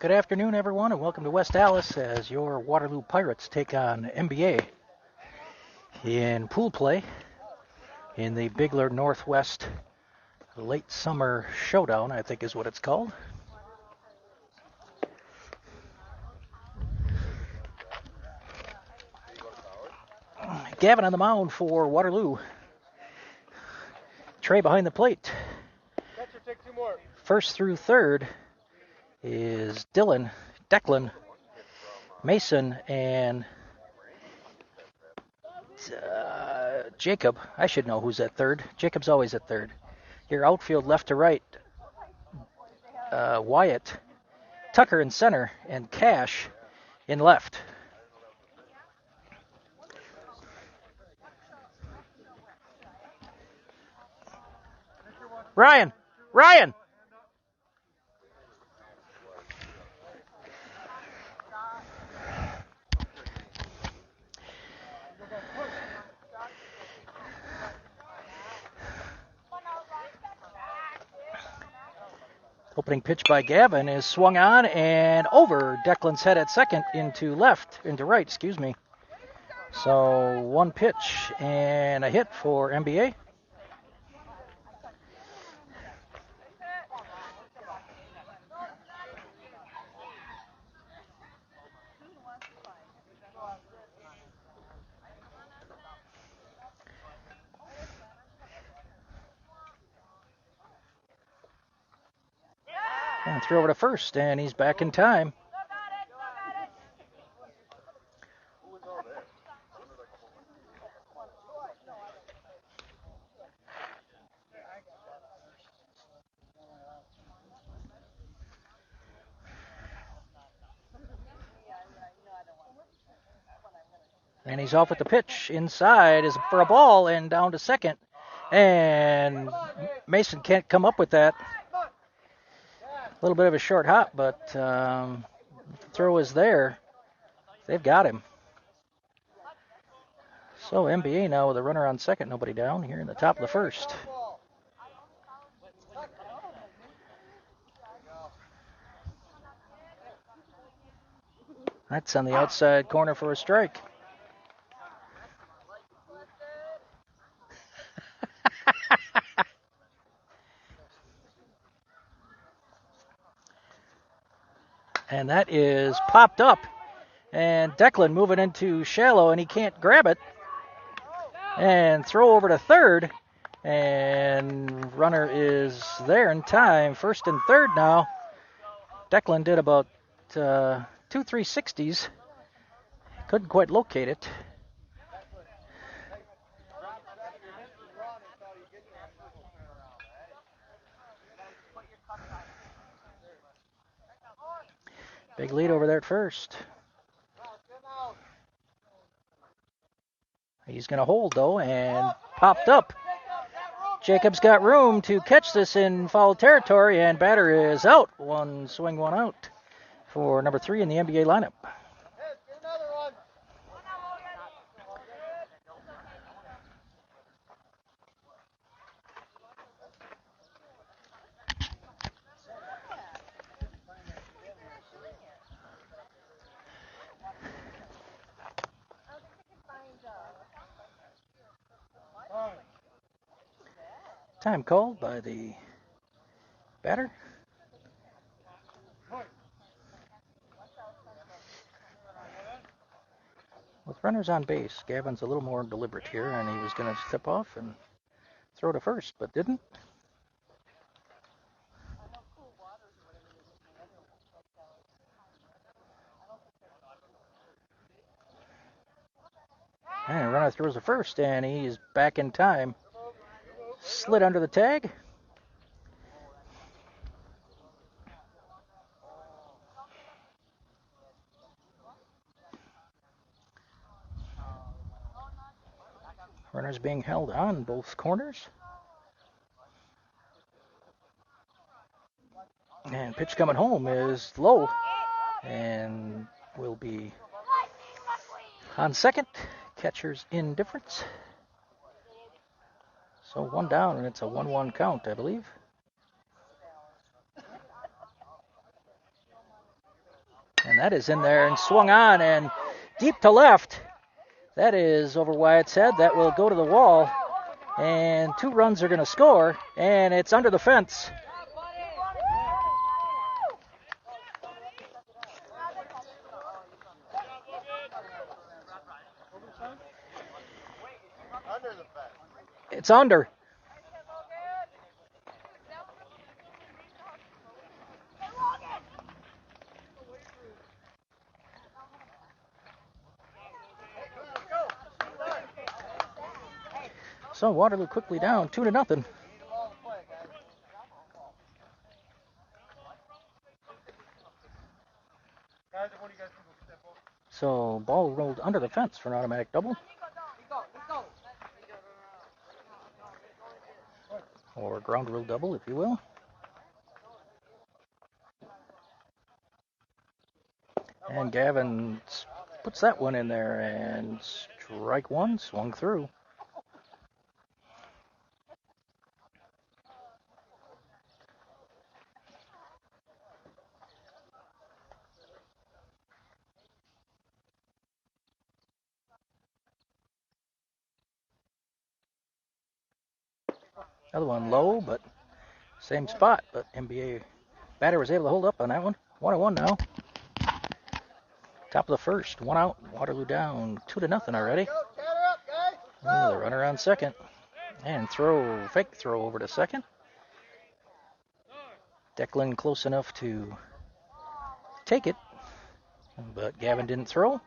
Good afternoon, everyone, and welcome to West Allis as your Waterloo Pirates take on MBA in pool play in the Bigler Northwest Late Summer Showdown, I think is what it's called. Gavin on the mound for Waterloo. Trey behind the plate. First through third is Declan, Mason, and Jacob. I should know who's at third. Jacob's always at third. Your outfield left to right, Wyatt, Tucker in center, and Cash in left. Ryan! Opening pitch by Gavin is swung on and over Declan's head at second into right. So one pitch and a hit for MBA. And throw over to first, and he's back in time. And he's off at the pitch. Inside is for a ball and down to second. And Mason can't come up with that. A little bit of a short hop, but throw is there. They've got him. So MBA now with a runner on second, nobody down here in the top of the first. That's on the outside corner for a strike. And that is popped up. And Declan moving into shallow, and he can't grab it. And throw over to third. And runner is there in time. First and third now. Declan did about 360s. Couldn't quite locate it. Big lead over there at first. He's going to hold, though, and popped up. Jacob's got room to catch this in foul territory, and batter is out. One swing, one out for number 3 in the NBA lineup. Time called by the batter. With runners on base, Gavin's a little more deliberate here, and he was going to step off and throw to first, but didn't. And runner throws to first, and he's back in time. Slid under the tag. Runners being held on both corners. And pitch coming home is low and will be on second. Catcher's indifference. So one down, and it's a 1-1 count, I believe. that is in there and swung on and deep to left. That is over Wyatt's head. That will go to the wall. And 2 runs are going to score, and it's under the fence. It's under. So Waterloo quickly down 2-0. So ball rolled under the fence for an automatic double. Or ground rule double, if you will. And Gavin puts that one in there, and strike 1, swung through. Another one low, but same spot, but MBA batter was able to hold up on that one. 1-1 now. Top of the first, 1 out, Waterloo down 2-0 already. The runner on second. And fake throw over to second. Declan close enough to take it, but Gavin didn't throw.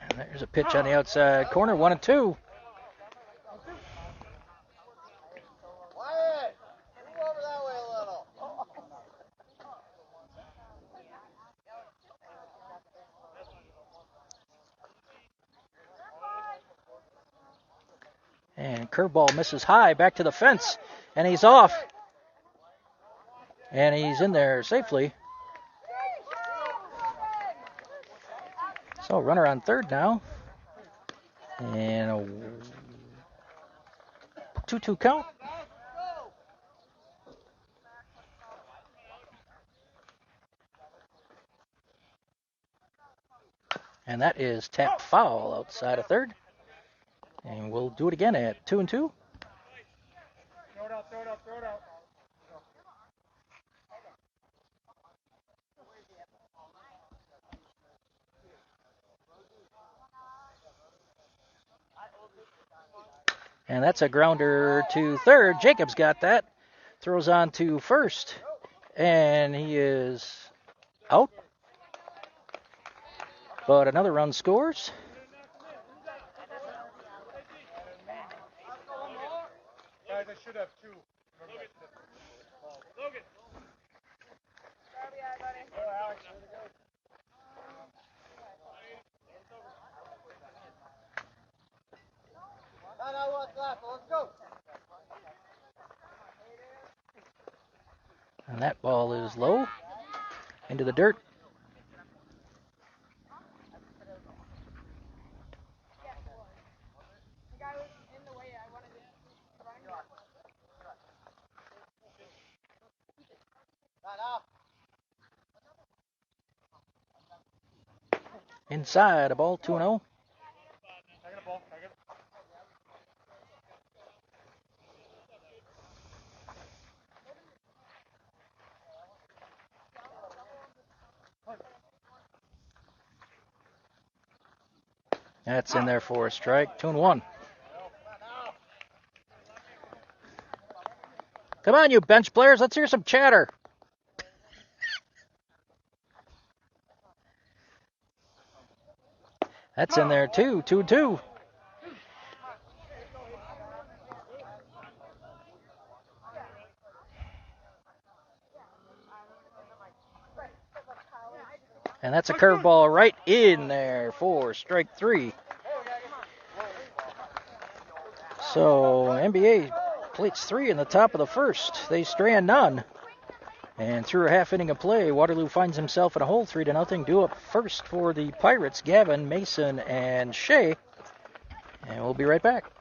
And there's a pitch on the outside corner, 1-2. And curveball misses high, back to the fence, and he's off. And he's in there safely. So runner on third now. And a 2-2 count. And that is tap foul outside of third. And we'll do it again at 2-2. Throw it out, throw it out, throw it out. And that's a grounder to third. Jacobs got that. Throws on to first. And he is out. But another run scores. Guys, I should have 2. Logan. Let's go. And that ball is low into the dirt. Inside, a ball 2-0. That's in there for a strike. 2-1. Come on, you bench players. Let's hear some chatter. That's in there too. 2-2. And that's a curveball right in there for strike 3. So NBA plates 3 in the top of the first. They strand none. And through a half inning of play, Waterloo finds himself in a hole 3-0. Due up first for the Pirates, Gavin, Mason, and Shea. And we'll be right back.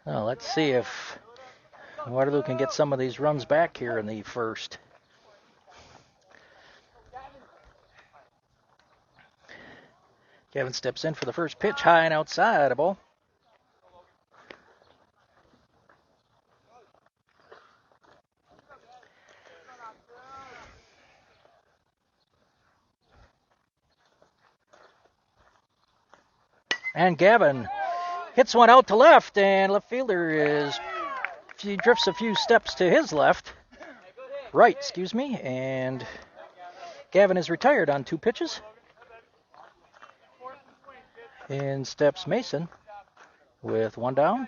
Well, let's see if Waterloo can get some of these runs back here in the first. Gavin steps in for the first pitch, high and outside, a ball. And Gavin hits one out to left, and left fielder he drifts a few steps to his left. Right, excuse me, and Gavin is retired on 2 pitches. In steps Mason with 1 down.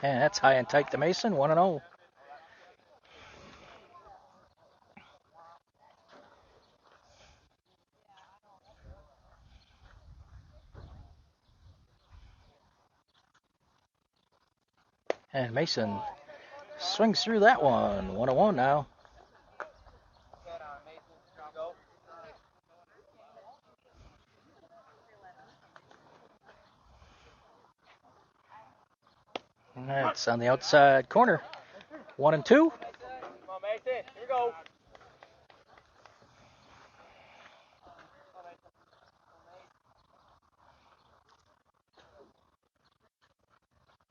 And that's high and tight to Mason, 1-0. And Mason swings through that one, 1-1 now. And that's on the outside corner, 1-2. Come on, Mason. Here we go.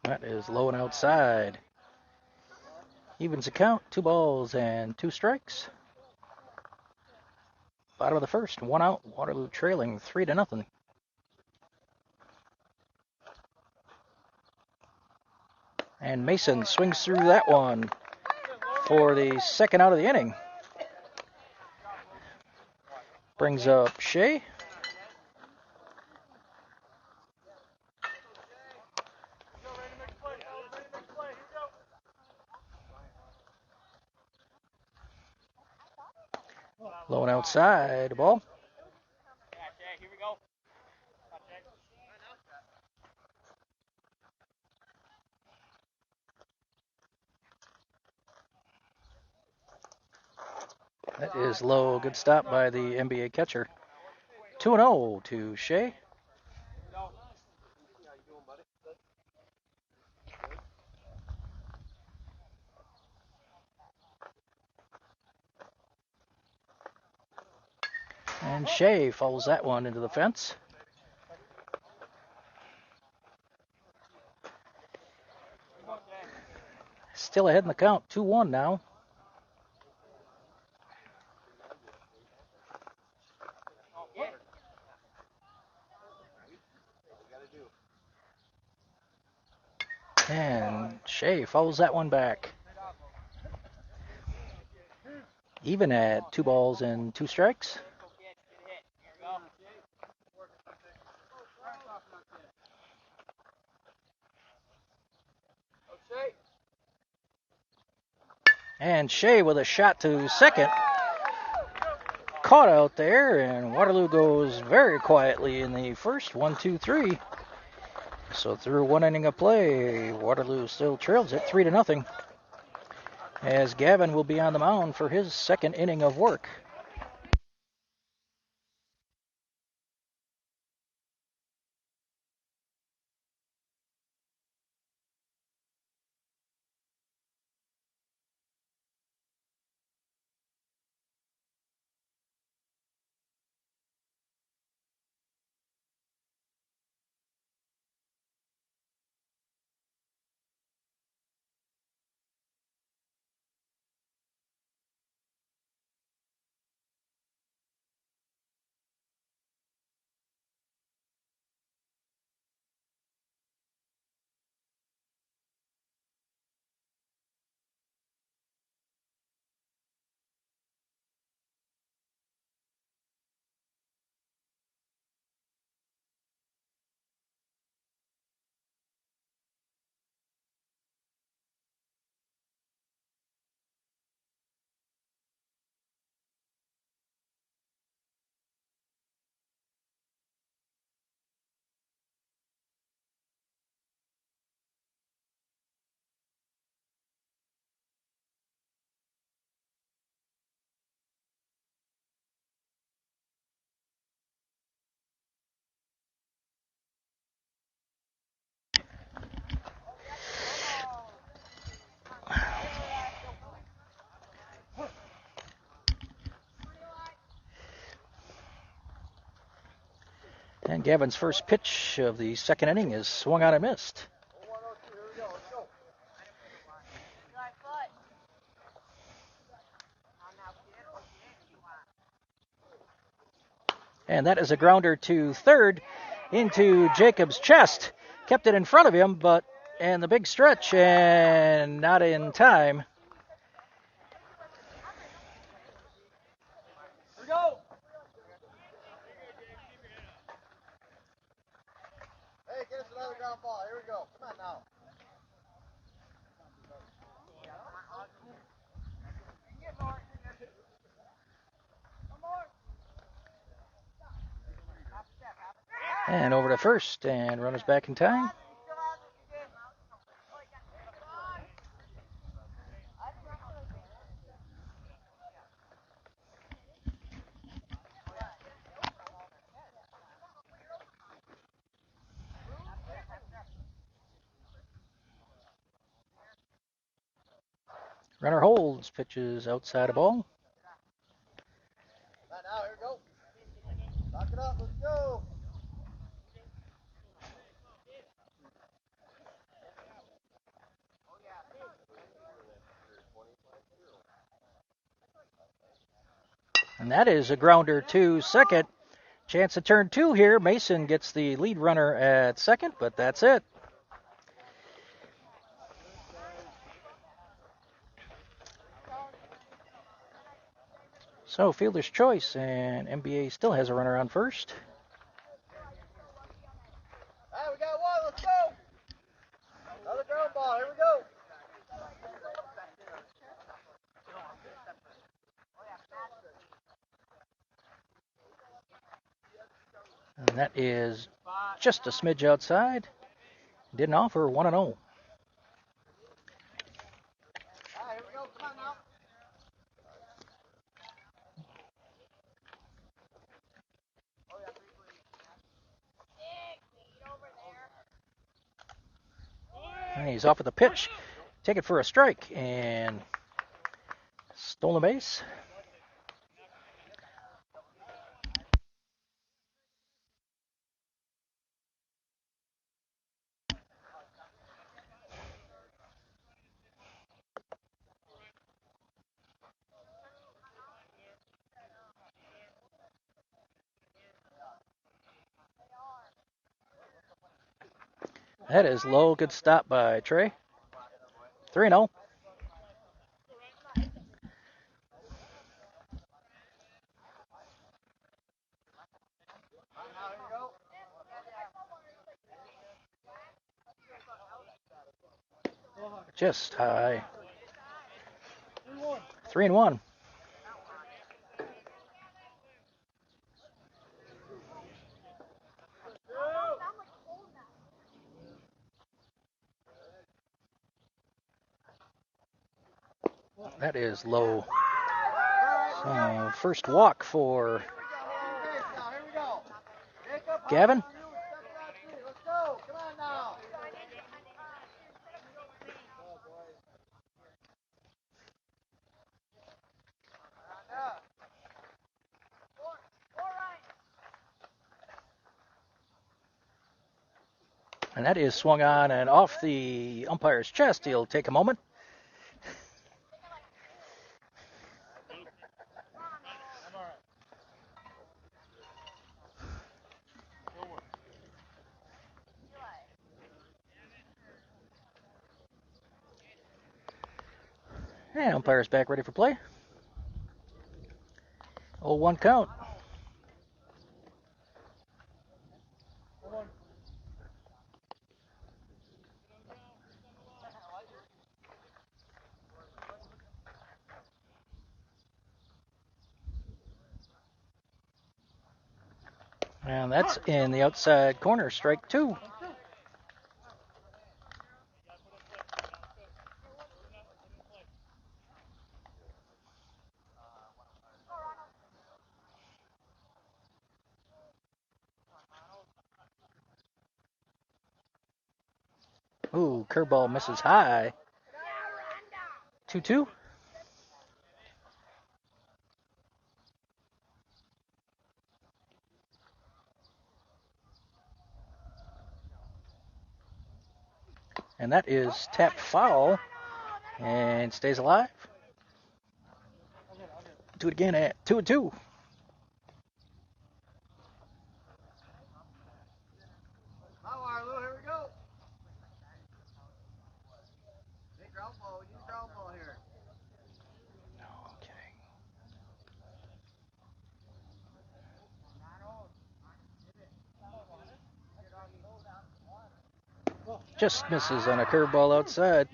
That is low and outside. Evens the count, 2 balls and 2 strikes. Bottom of the first, 1 out. Waterloo trailing 3-0. And Mason swings through that one for the second out of the inning. Brings up Shea. Low and outside, ball. Here we go. That is low. Good stop by the MBA catcher. 2-0 to Shea. And Shea fouls that one into the fence. Still ahead in the count, 2-1 now. And Shea fouls that one back. even at 2 balls and 2 strikes. And Shea with a shot to second. Caught out there, and Waterloo goes very quietly in the first. 1, 2, 3. So through 1 inning of play, Waterloo still trails it 3-0. As Gavin will be on the mound for his second inning of work. And Gavin's first pitch of the second inning is swung on and missed. And that is a grounder to third into Jacob's chest. Kept it in front of him, and the big stretch, and not in time. Here we go. Hey, get us another ground ball. Here we go. Come on now. And over to first, and runners back in time. Runner holds, pitches outside a ball. Come on now. Here we go. Lock it up. Let's go. And that is a grounder to second. Chance to turn 2 here. Mason gets the lead runner at second, but that's it. So fielder's choice, and MBA still has a runner on first. All right, we got one. Let's go. Another ground ball. Here we go. And that is just a smidge outside. Didn't offer 1-0. All right, here we go. Come on now. And he's off with the pitch. Take it for a strike, and stolen base. That is low. Good stop by Trey. 3-0. Just high. 3-1. That is low. So first walk for Gavin. Let's go. Come on now. And that is swung on and off the umpire's chest. He'll take a moment. And umpire's back ready for play. 0-1 count. And that's in the outside corner, strike 2. Ooh, curveball misses high. 2-2. And that is tapped foul and stays alive. Do it again at 2-2. Waterloo, here we go. Big ground ball. We need a ground ball here. Okay. Just misses on a curveball outside.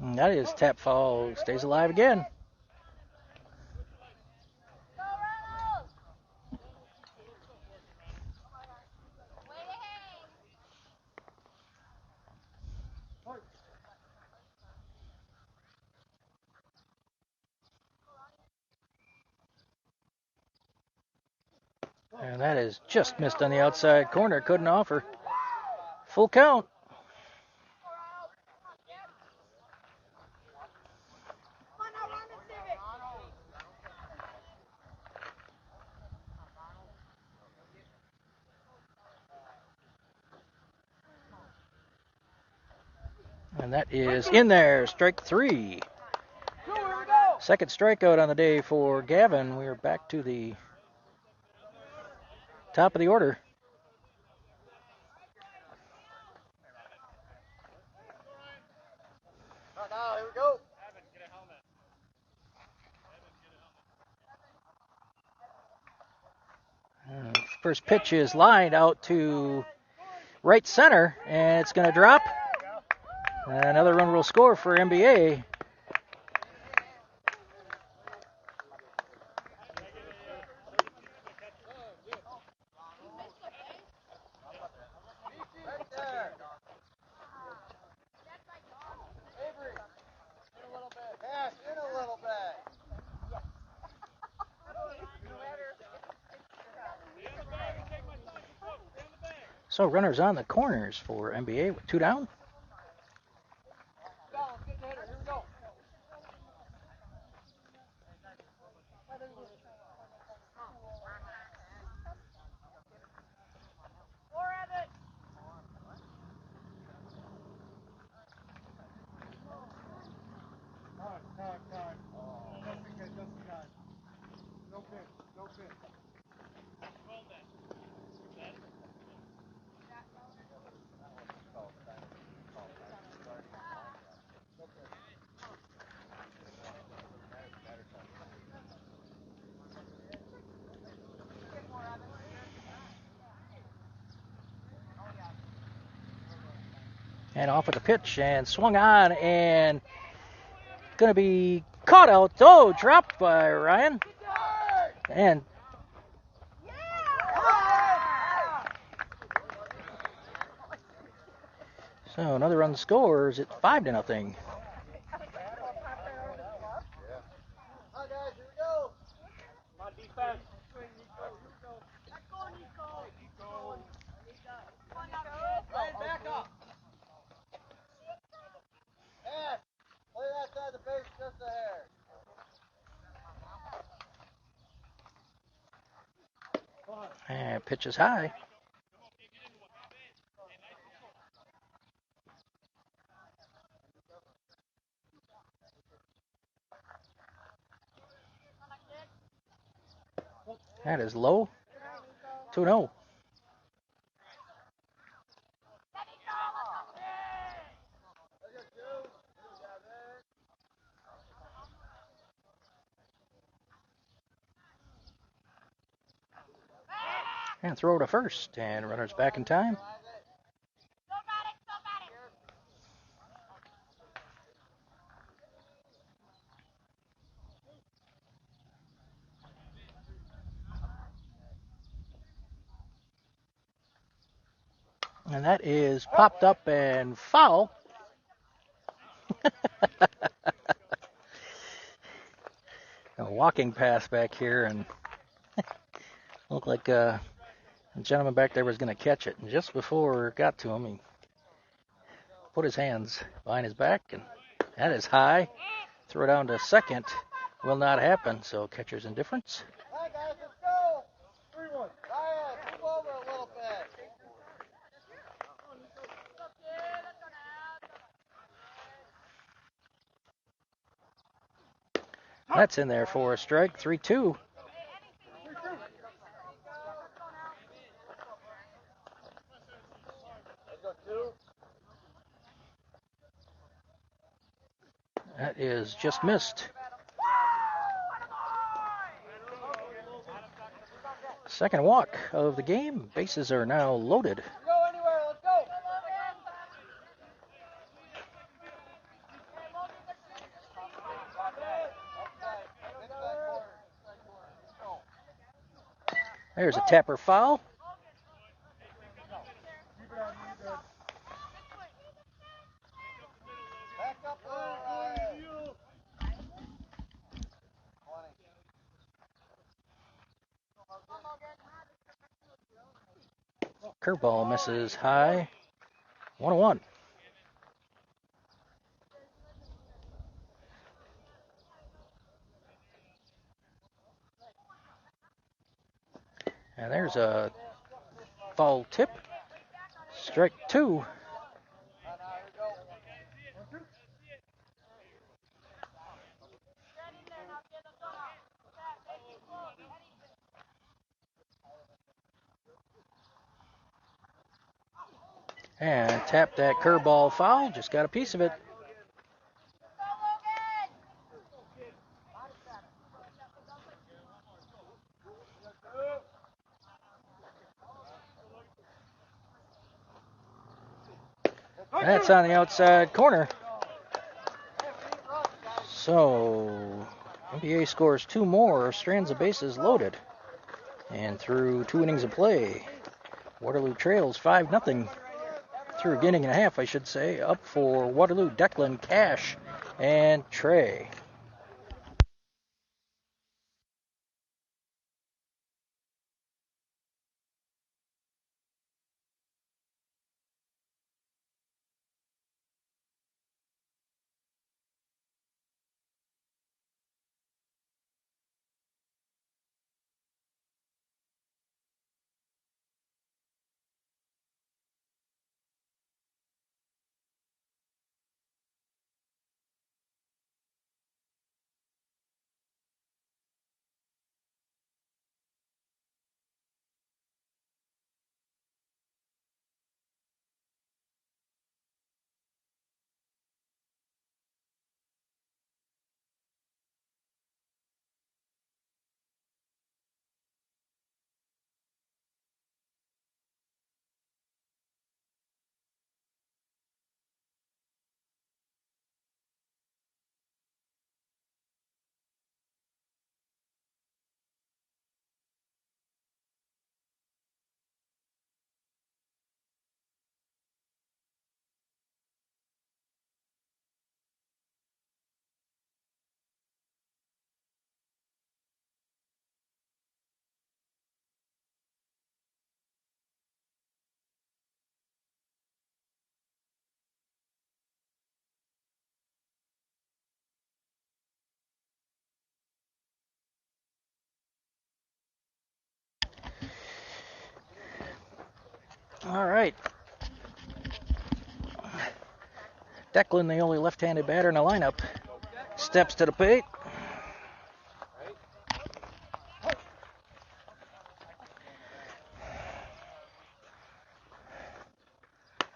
And that is tap foul. Stays alive again. And that is just missed on the outside corner. Couldn't offer. Full count. And that is in there. Strike 3. Second strikeout on the day for Gavin. We are back to the top of the order. Now, here we go. First pitch is lined out to right center, and it's going to drop. Another run will score for MBA. So runners on the corners for MBA with 2 down. And off with the pitch and swung on and going to be caught out. Oh, dropped by Ryan. And so another run scores. It's 5-0. And pitch is high. That is low. 2-0. And throw to first. And runners back in time. And that is popped up and foul. A walking pass back here, and looked like the gentleman back there was going to catch it. And just before it got to him, he put his hands behind his back, and that is high. Throw down to second. Will not happen, so catcher's indifference. All right, guys, let's go. 3-1. Ryan, move over a little bit. That's in there for a strike. 3-2. That is just missed. Second walk of the game. Bases are now loaded. Go anywhere, let's go. There's a tapper foul. Back up a little, Ryan. Curveball misses high. 1-1. And there's a foul tip. Strike 2. And tapped that curveball foul. Just got a piece of it. That's on the outside corner. So MBA scores 2 more. Strands of bases loaded. And through 2 innings of play, Waterloo trails 5-0. Through an inning and a half, I should say. Up for Waterloo, Declan, Cash, and Trey. All right. Declan, the only left-handed batter in the lineup, steps to the plate.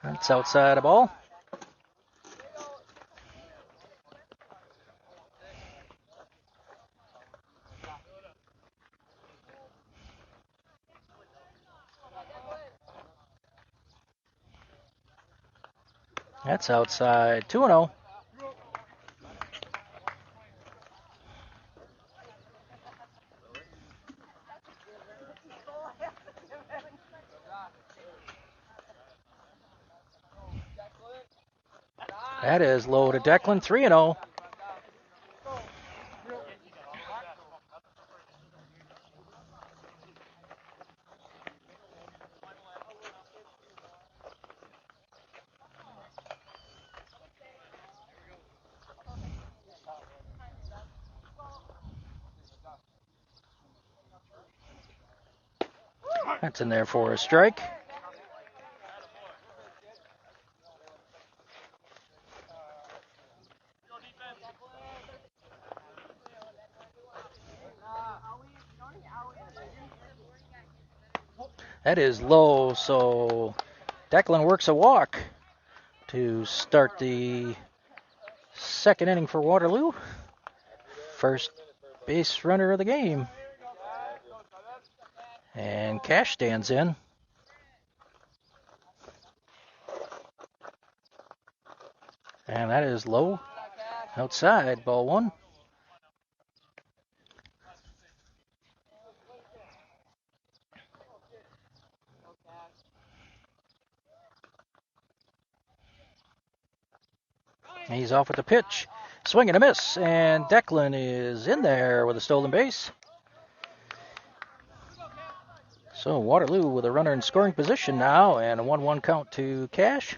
That's outside the ball. That's outside. 2-0. That is low to Declan. 3-0. That's in there for a strike. That is low, so Declan works a walk to start the second inning for Waterloo. First base runner of the game. And Cash stands in. And that is low. Outside, ball one. He's off with the pitch. Swing and a miss. And Declan is in there with a stolen base. So Waterloo with a runner in scoring position now, and a 1-1 count to Cash.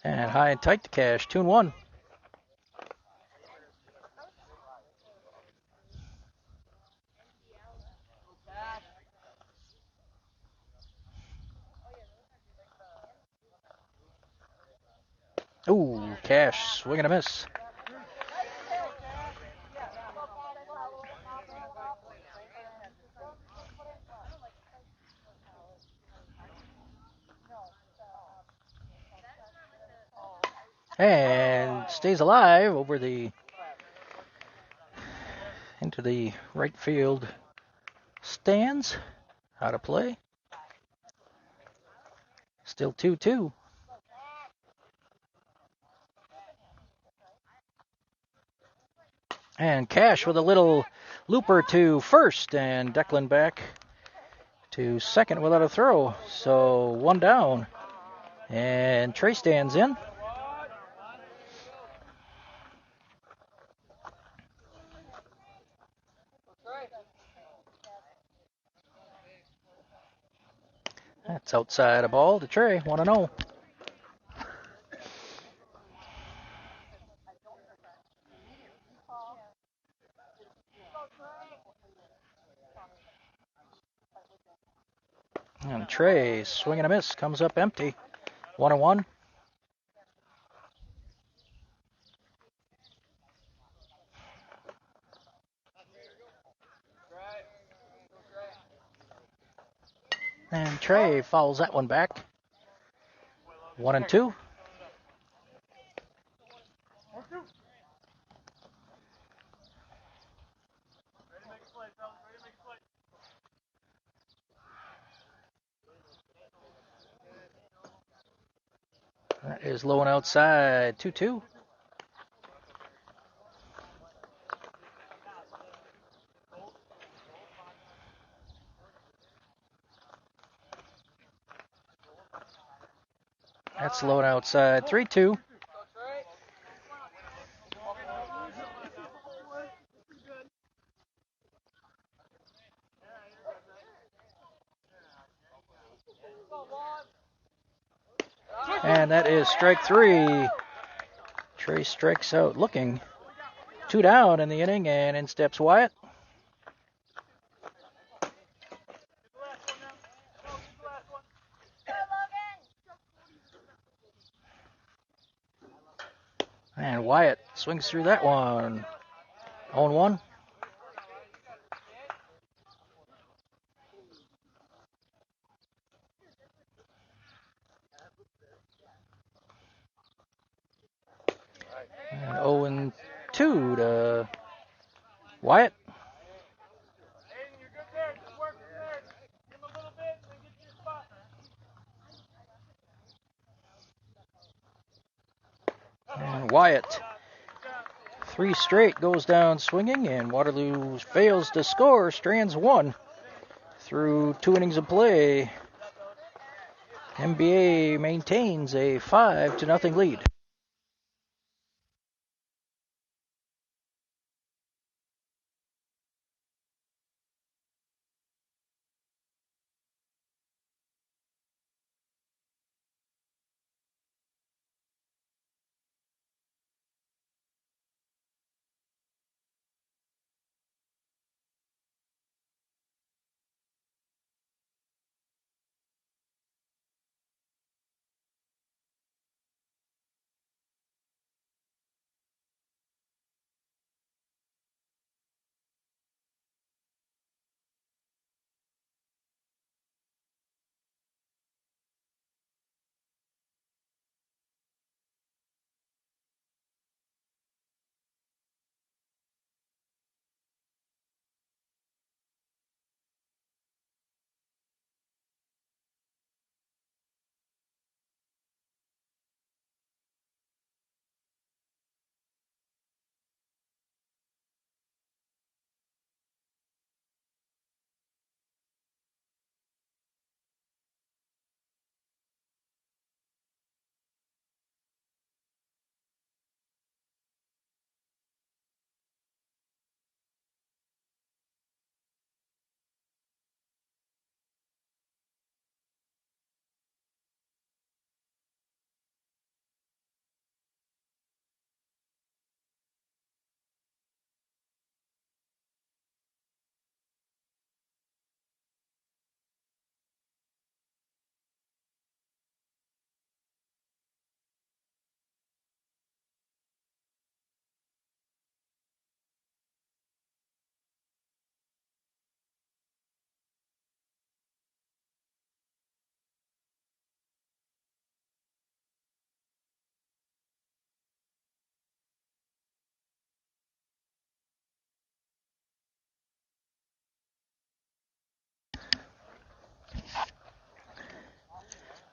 And high and tight to Cash, 2-1. Ooh, Cash, swing and a miss. And stays alive over into the right field stands. Out of play. Still 2-2. And Cash with a little looper to first, and Declan back to second without a throw. So one down. And Trey stands in. That's outside a ball to Trey, 1-0. And Trey, swing and a miss, comes up empty, 1-1. And Trey fouls that one back, 1-2. That is low and outside, 2-2. That's low and outside, 3-2. And that is strike 3. Trey strikes out looking. 2 down in the inning, and in steps Wyatt. And Wyatt swings through that one. 0-1. And 0-2 to Wyatt. And Wyatt, 3 straight, goes down swinging, and Waterloo fails to score. Strands 1 through 2 innings of play. MBA maintains a 5-0 lead.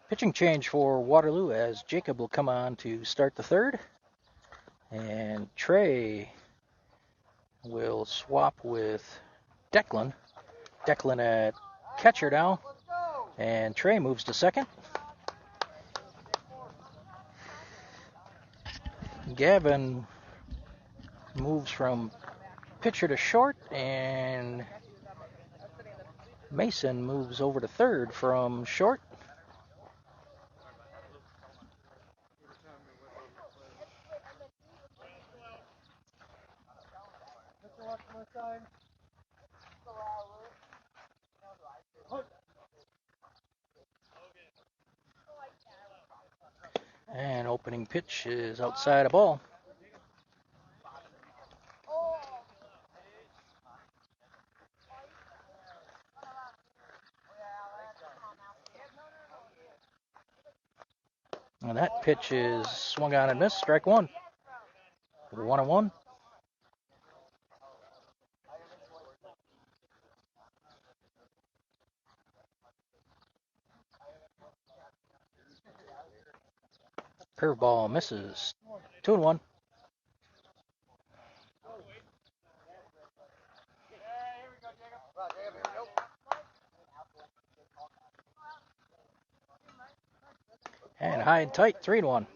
Pitching change for Waterloo as Jacob will come on to start the third. And Trey will swap with Declan. Declan at catcher now. And Trey moves to second. Gavin moves from pitcher to short, and Mason moves over to third from short. And opening pitch is outside a ball. And that pitch is swung on and missed. Strike 1. 1-1. Curveball misses. 2-1. And high and tight, 3-1.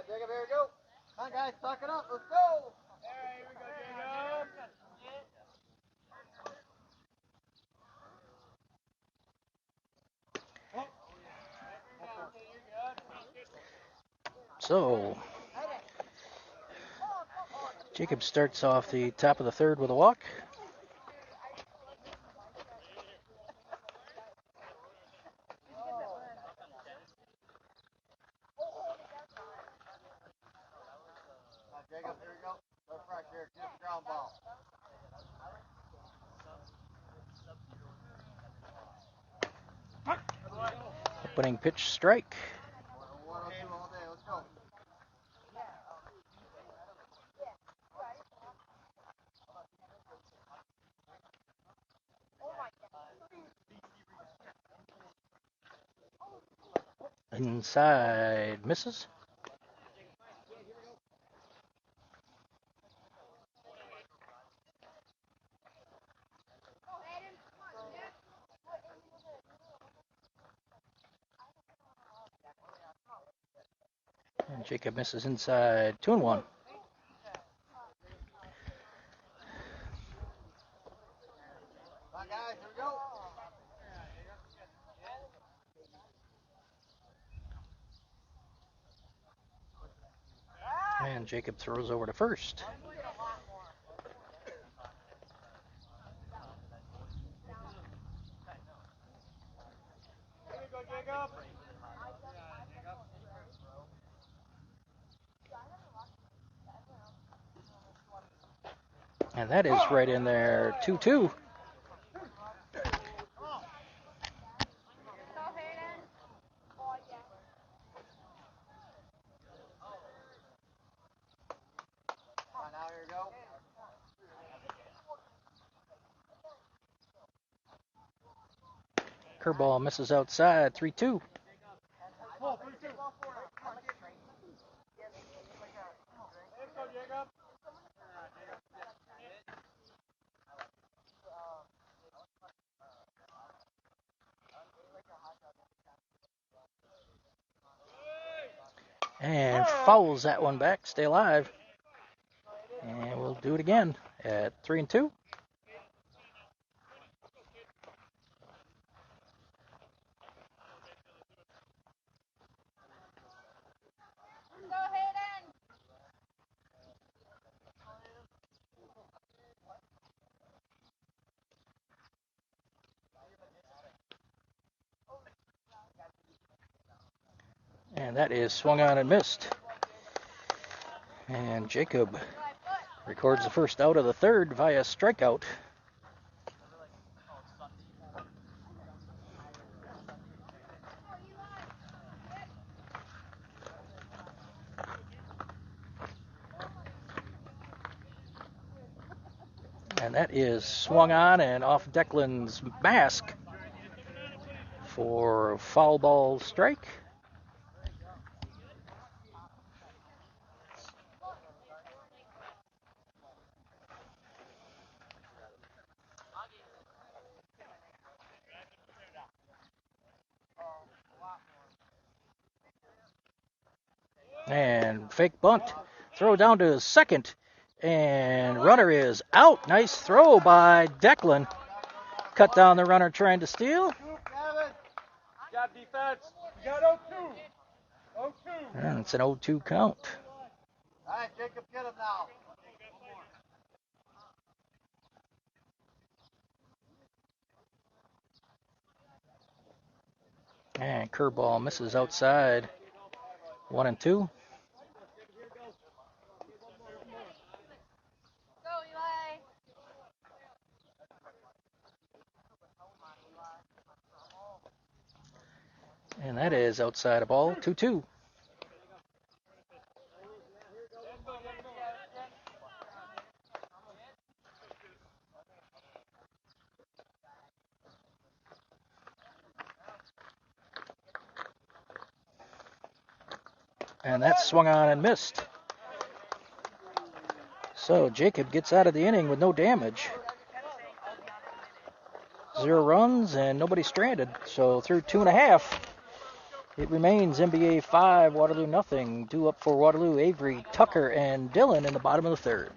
Jacob, here we go. Come on, guys, suck it up. Let's go. Here we go, Jacob. So Jacob starts off the top of the third with a walk. Jacob, here we go. Go fresh here. Get the ground ball. Opening pitch strike. 102 all day. Let's go. Inside misses. And Jacob misses inside 2-1. Come on, guys. Here we go. And Jacob throws over to first. Here we go, Jacob. And that is right in there, 2-2. Come on, now here we go. Curveball misses outside, 3-2. Pull, 3-2. Let's go, Jacob. And fouls that one back, stay alive. And we'll do it again at 3-2. And that is swung on and missed. And Jacob records the first out of the third via strikeout. And that is swung on and off Declan's mask for foul ball strike. And fake bunt. Throw down to second. And runner is out. Nice throw by Declan. Cut down the runner trying to steal. Gavin. You got defense. You got 0-2. 0-2. And it's an 0-2 count. All right, Jacob, get him now. And curveball misses outside. 1-2. And that is outside a ball, 2-2. And that swung on and missed. So Jacob gets out of the inning with no damage. 0 runs and nobody stranded. So through 2.5, it remains MBA 5, Waterloo nothing. Due up for Waterloo, Avery, Tucker, and Dillon in the bottom of the third.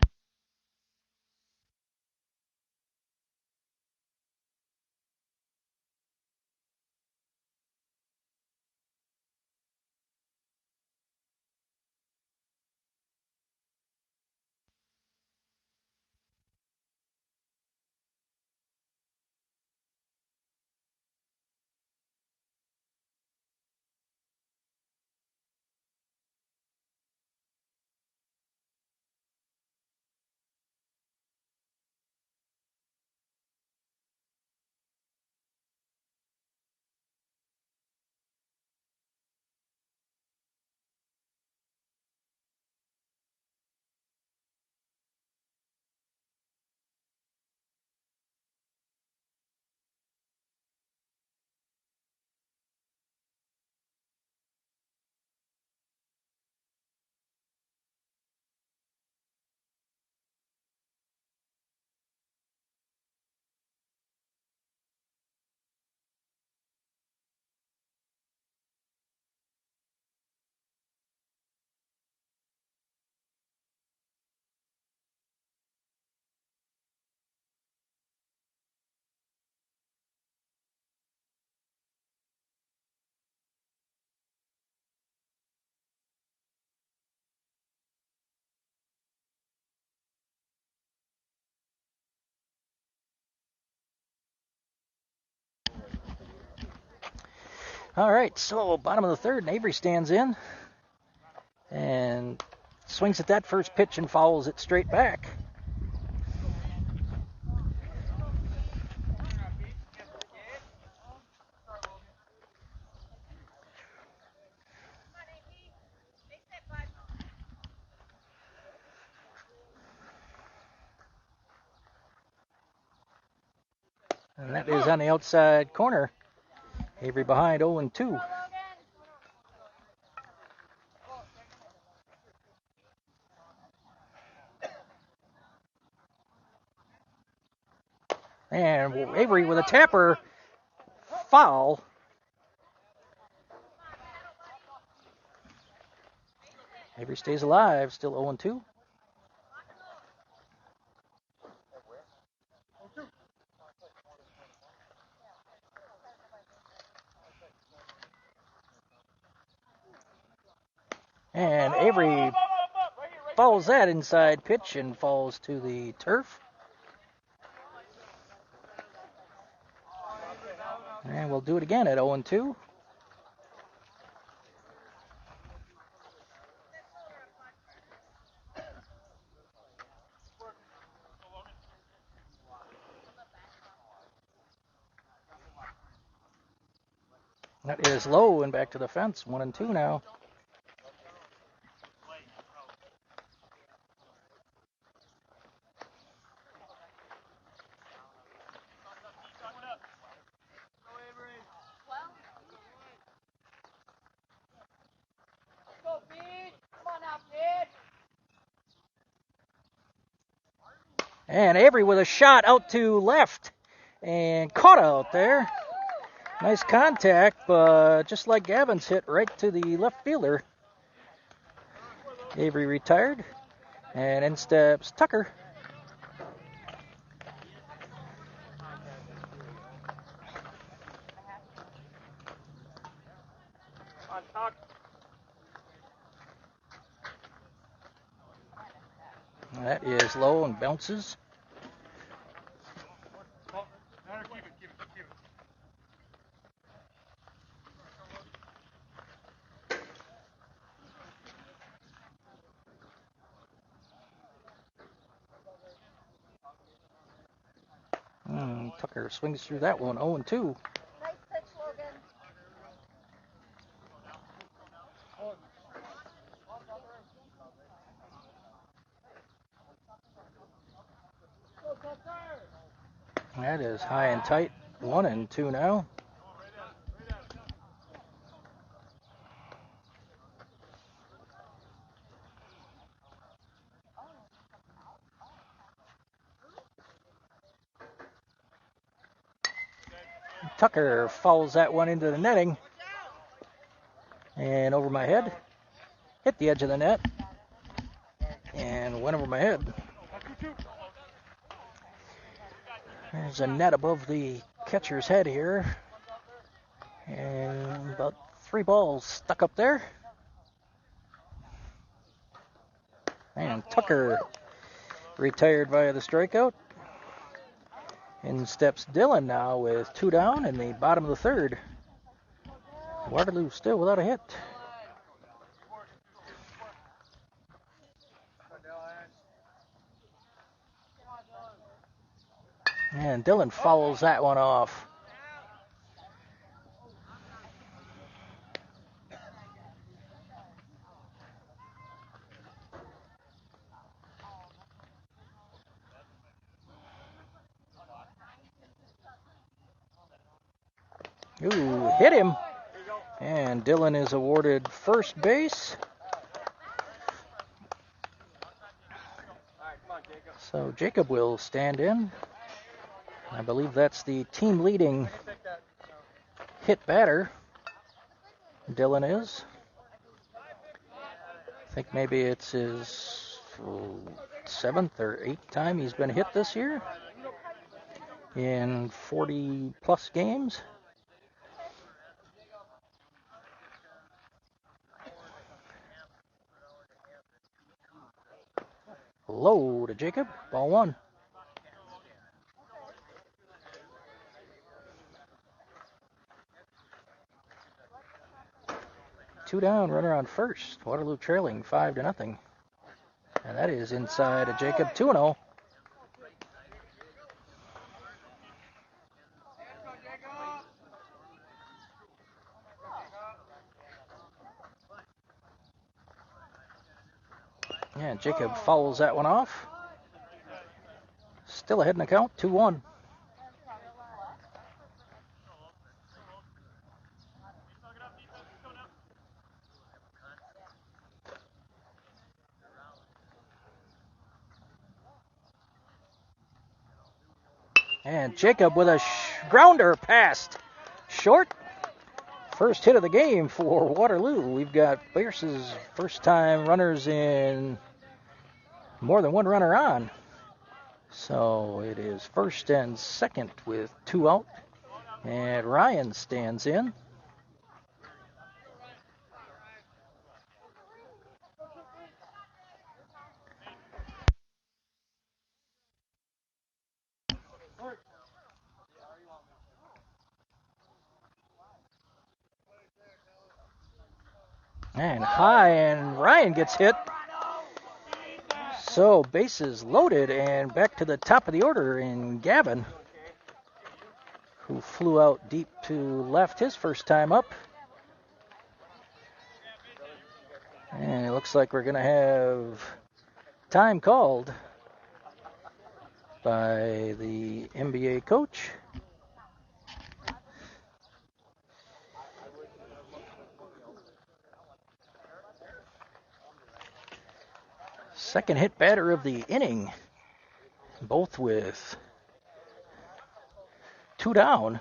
All right, so bottom of the third, and Avery stands in and swings at that first pitch and fouls it straight back. And that is on the outside corner. Avery behind 0-2. And Avery with a tapper foul. Avery stays alive, still 0-2. And Avery follows that inside pitch and falls to the turf. And we'll do it again at 0-2. That is low and back to the fence. 1-2 now. And Avery with a shot out to left and caught out there. Nice contact, but just like Gavin's hit right to the left fielder. Avery retired, and in steps Tucker. That is low and bounces. Tucker swings through that one, 0-2. Nice pitch, Logan. That is high and tight, 1-2 now. Tucker fouls that one into the netting. And over my head. Hit the edge of the net. And went over my head. There's a net above the catcher's head here. And about 3 balls stuck up there. And Tucker retired via the strikeout. In steps Dylan now with 2 down in the bottom of the third. Waterloo still without a hit. And Dylan fouls that one off. Ooh, hit him. And Dylan is awarded first base. So Jacob will stand in. I believe that's the team leading hit batter. Dylan is. I think maybe it's his 7th or 8th time he's been hit this year in 40 plus games. Low to Jacob, ball 1. 2 down, runner on first. Waterloo trailing 5-0. And that is inside of Jacob 2-0. And Jacob fouls that one off. Still ahead in the count, 2-1. And Jacob with a grounder passed short. First hit of the game for Waterloo. We've got Pierce's first time runners in more than one runner on. So it is first and second with 2 out. And Ryan stands in. And high, and Ryan gets hit. So bases loaded, and back to the top of the order in Gavin, who flew out deep to left his first time up. And it looks like we're going to have time called by the MBA coach. Second hit batter of the inning, both with 2 down.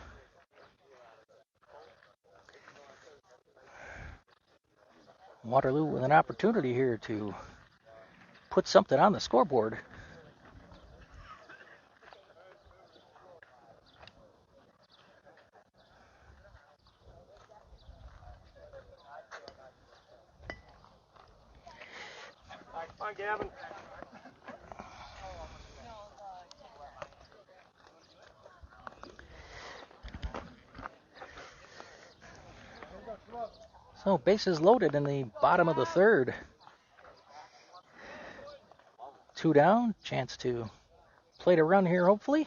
Waterloo with an opportunity here to put something on the scoreboard. Come on, Gavin. So bases loaded in the bottom of the third. 2 down, chance to plate a run here hopefully.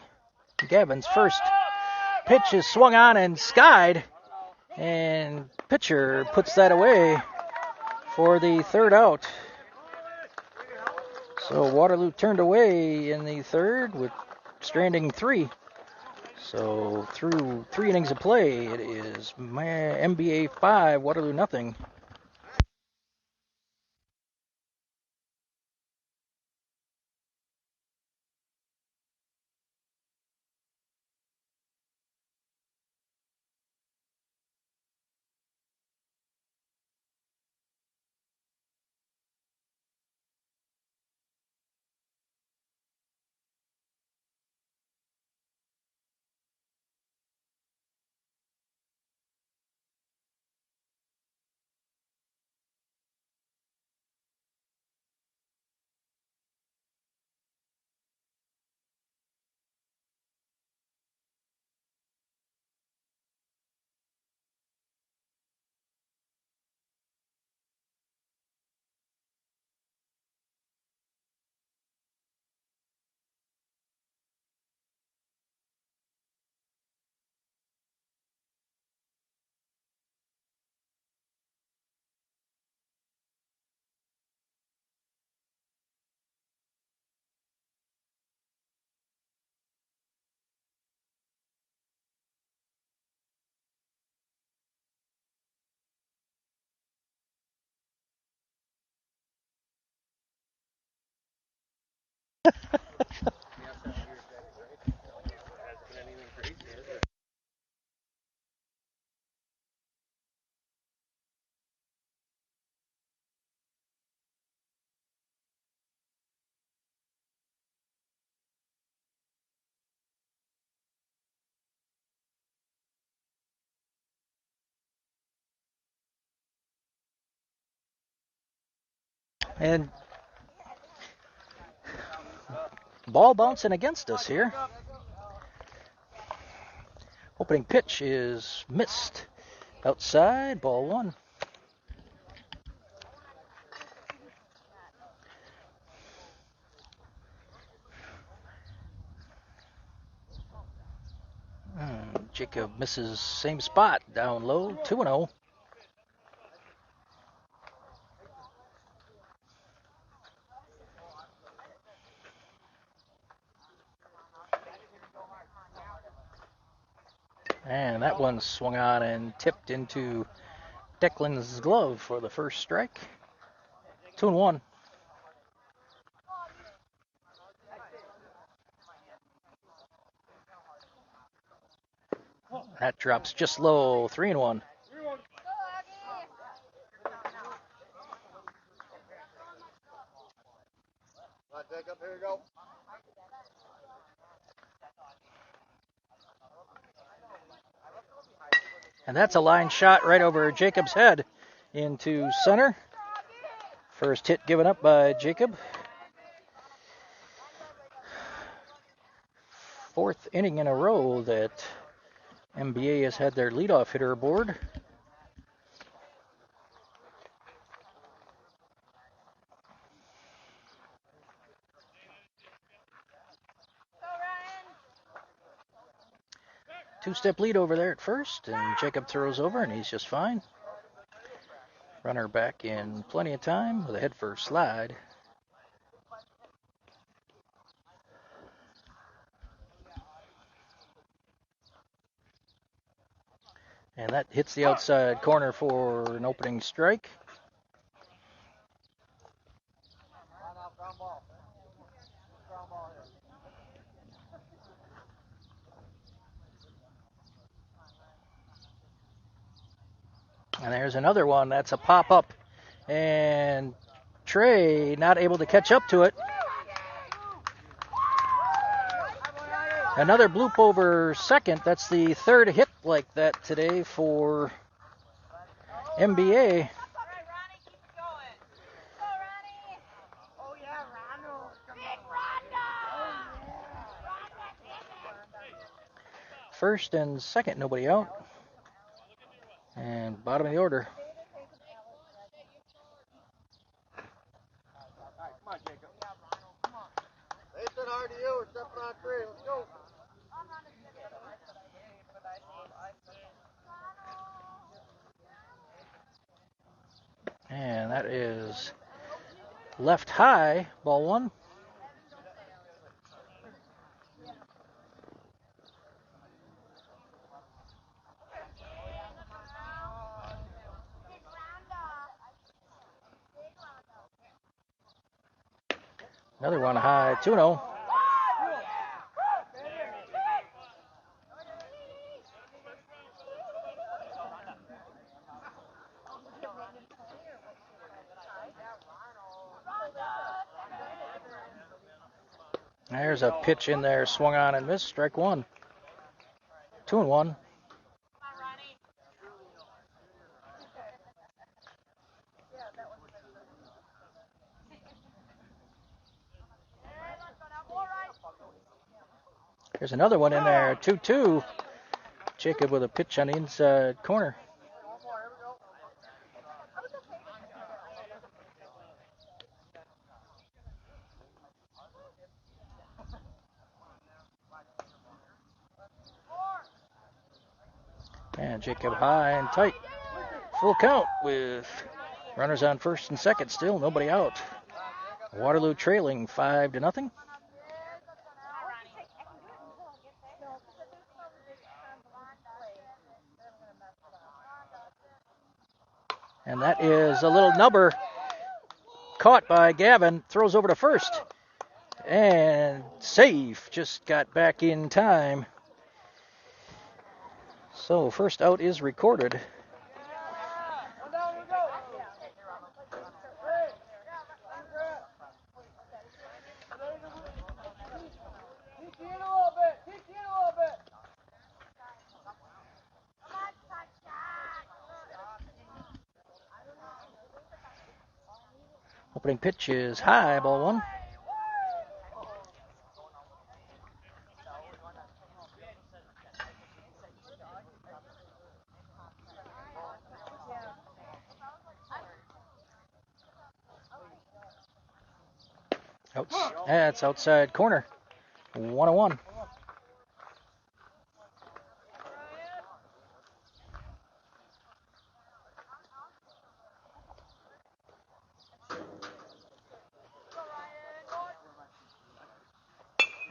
Gavin's first pitch is swung on and skied, and pitcher puts that away for the third out. So Waterloo turned away in the third with stranding 3. So through 3 innings of play, it is MBA 5, Waterloo nothing. And ball bouncing against us here. Opening pitch is missed. Outside, ball 1. Jacob misses same spot, down low, 2-0. And that one swung on and tipped into Declan's glove for the first strike. 2-1. That drops just low, 3-1. Come on, Jacob, here you go. And that's a line shot right over Jacob's head into center. First hit given up by Jacob. Fourth inning in a row that MBA has had their leadoff hitter aboard. Two-step lead over there at first, and Jacob throws over, and he's just fine. Runner back in plenty of time with a head-first slide. And that hits the outside corner for an opening strike. Ground ball. Ground ball here. And there's another one. That's a pop-up. And Trey not able to catch up to it. Another bloop over second. That's the third hit like that today for MBA. First and second, nobody out. And bottom of the order. Come on, Jacob. They said hard to you. We're stepping on three. Let's go. And that is left high, ball one. Another one high, 2-0. There's a pitch in there, swung on and missed, strike one. 2-1. There's another one in there, 2-2. Jacob with a pitch on the inside corner. And Jacob high and tight. Full count with runners on first and second still, nobody out. Waterloo trailing 5-0. And that is a little nubber caught by Gavin, throws over to first. And safe, just got back in time. So first out is recorded. Opening pitch is high, ball one. That's outside corner. 1-1.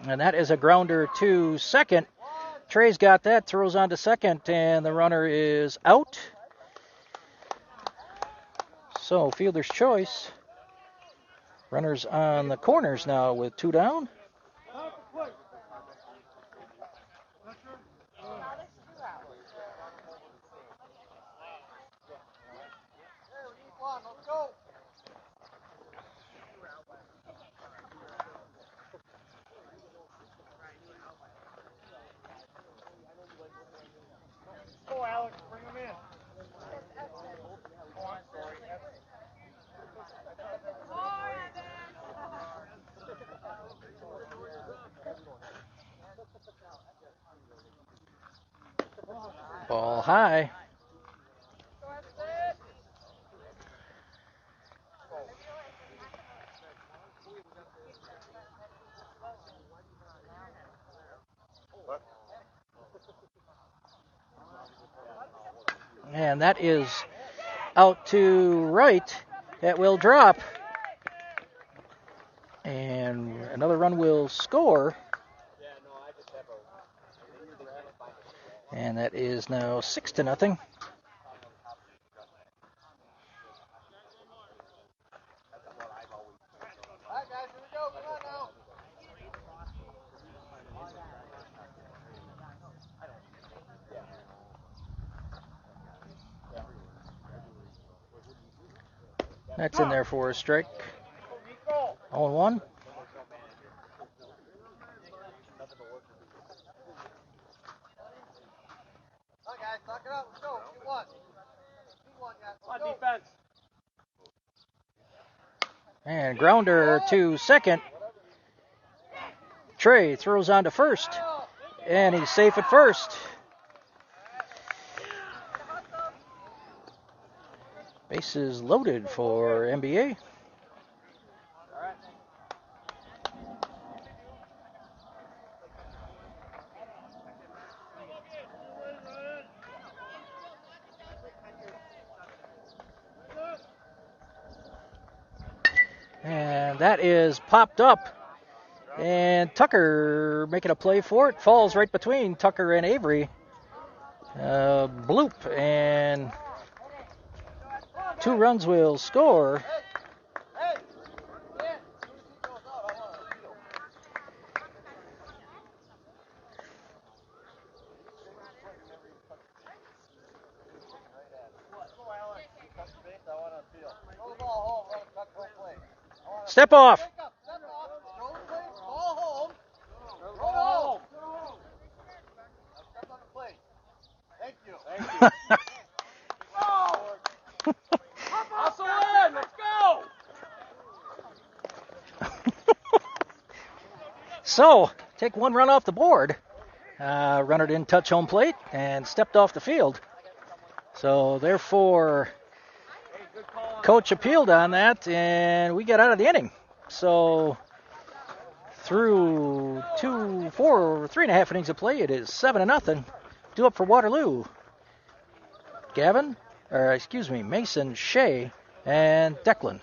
And that is a grounder to second. Trey's got that, throws on to second, and the runner is out. So fielder's choice. Runners on the corners now with 2 down. Ball high. And that is out to right. That will drop. And another run will score. And that is now 6-0. That's in there for a strike. 0-1. And grounder to second. Trey throws on to first. And he's safe at first. Bases loaded for MBA. And that is popped up. And Tucker making a play for it. Falls right between Tucker and Avery. Bloop. And 2 runs will score. Step off. Thank you. Let's go. So, take 1 run off the board. Runner didn't touch home plate and stepped off the field. So, therefore, coach appealed on that, and we got out of the inning. So, through 3.5 innings of play, it is 7-0. Due up for Waterloo. Mason, Shea, and Declan.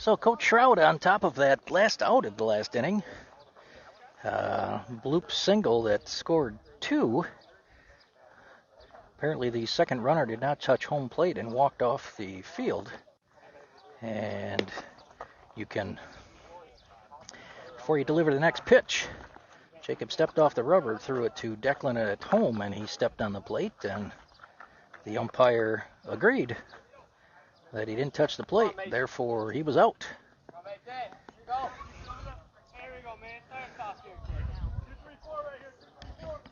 So Coach Shroud on top of that last out of the last inning. Bloop single that scored 2. Apparently the second runner did not touch home plate and walked off the field. And you can, before you deliver the next pitch, Jacob stepped off the rubber, threw it to Declan at home, and he stepped on the plate, and the umpire agreed that he didn't touch the plate, therefore he was out.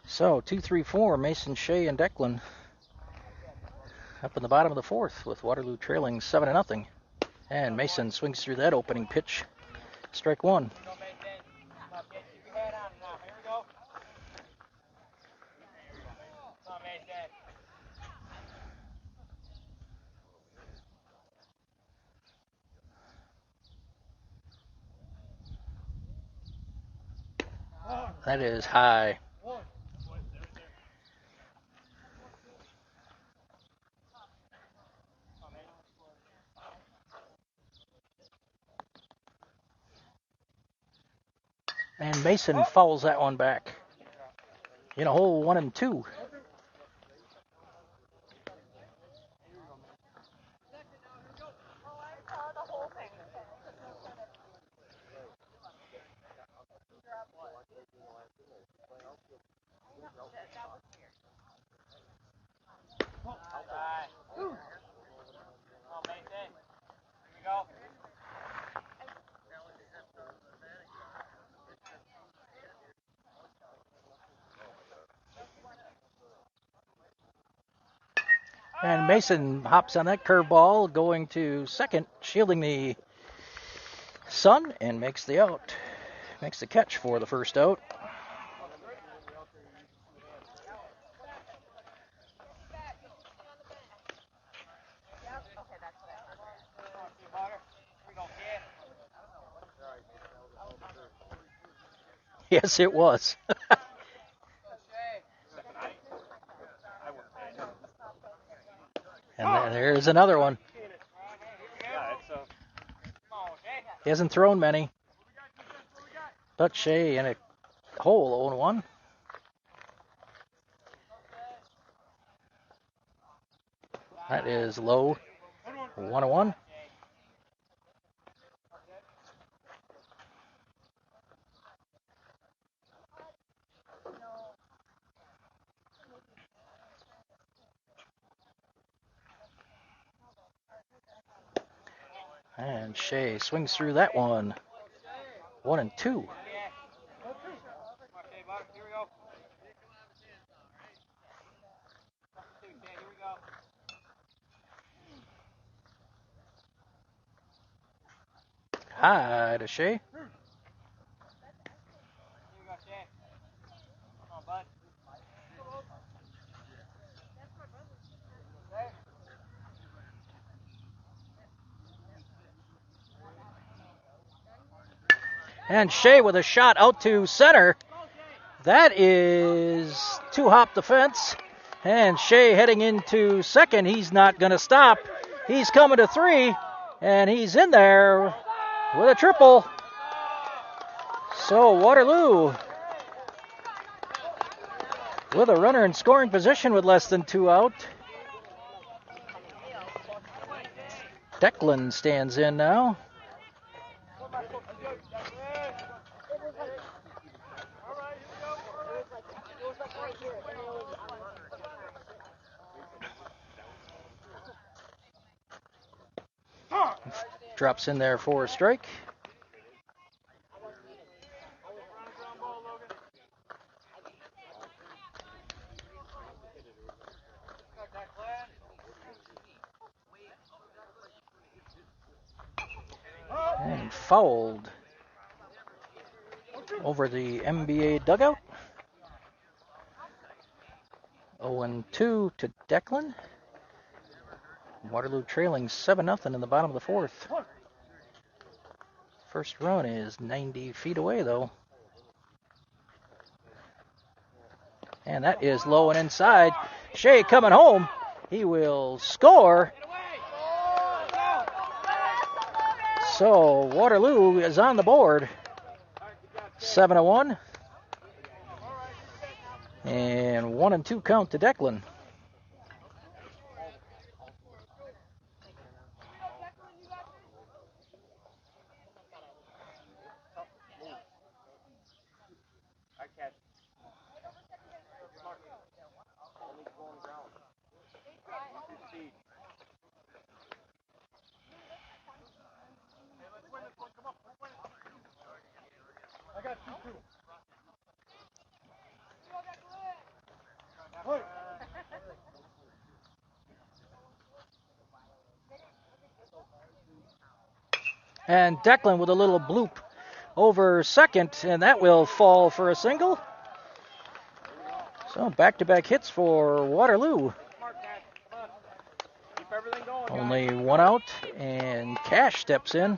So 2-3-4, Mason, Shea, and Declan up in the bottom of the fourth with Waterloo trailing 7-0. And Mason swings through that opening pitch. Strike 1. That is high. And Mason fouls that one back in a hole 1 and 2. And Mason hops on that curveball, going to second, shielding the sun, and makes the out. Makes the catch for the first out. Yes, it was. And there's another one. He hasn't thrown many. But Shea in a hole 0-1. That is low 1-1. And Shea swings through that one. 1 and 2. High to Shea. And Shea with a shot out to center. That is too hop the fence. And Shea heading into second. He's not going to stop. He's coming to 3. And he's in there with a triple. So Waterloo with a runner in scoring position with less than 2 out. Declan stands in now. Drops in there for a strike. And fouled over the MBA dugout. 0-2 to Declan. Waterloo trailing 7-0 in the bottom of the fourth. First run is 90 feet away, though. And that is low and inside. Shea coming home. He will score. So Waterloo is on the board. 7-1. And 1-2 count to Declan. And Declan with a little bloop over second, and that will fall for a single. So back-to-back hits for Waterloo. Only one out, and Cash steps in.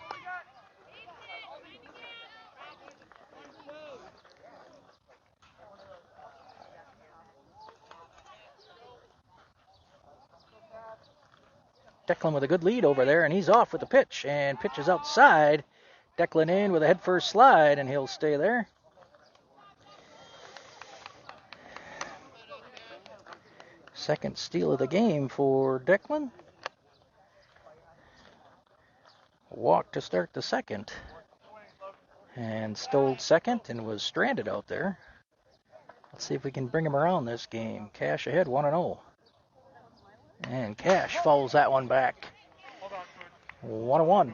Declan with a good lead over there, and he's off with the pitch, and pitches outside. Declan in with a head-first slide, and he'll stay there. Second steal of the game for Declan. Walked to start the second, and stole second and was stranded out there. Let's see if we can bring him around this game. Cash ahead, 1-0. And Cash fouls that one back. 1-1.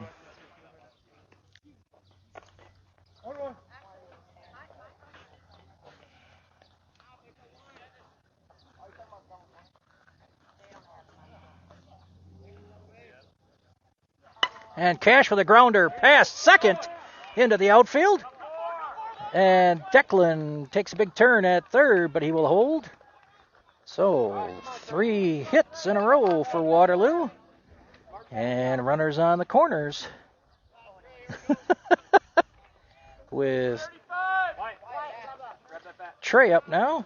And Cash with a grounder past second into the outfield. And Declan takes a big turn at third, but he will hold. So 3 hits in a row for Waterloo. And runners on the corners. With Trey up now.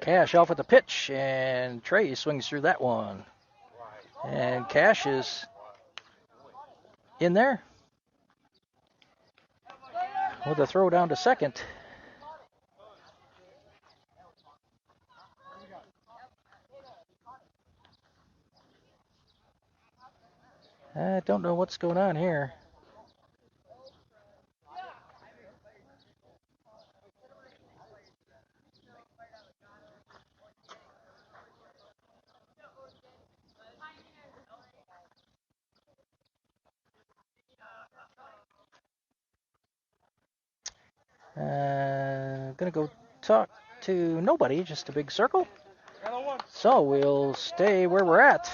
Cash off with the pitch, and Trey swings through that one. And Cash is in there with a throw down to second. I don't know what's going on here. Gonna go talk to nobody, just a big circle. So we'll stay where we're at.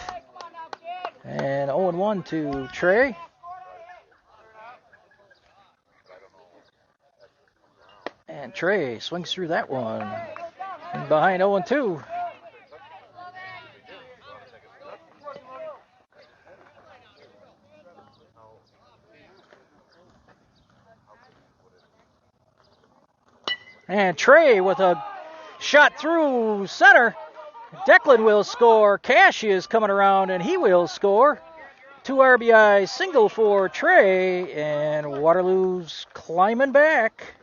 And 0-1 to Trey. And Trey swings through that one. And behind 0-2. And Trey with a shot through center. Declan will score. Cash is coming around, and he will score. 2 RBI single for Trey, and Waterloo's climbing back.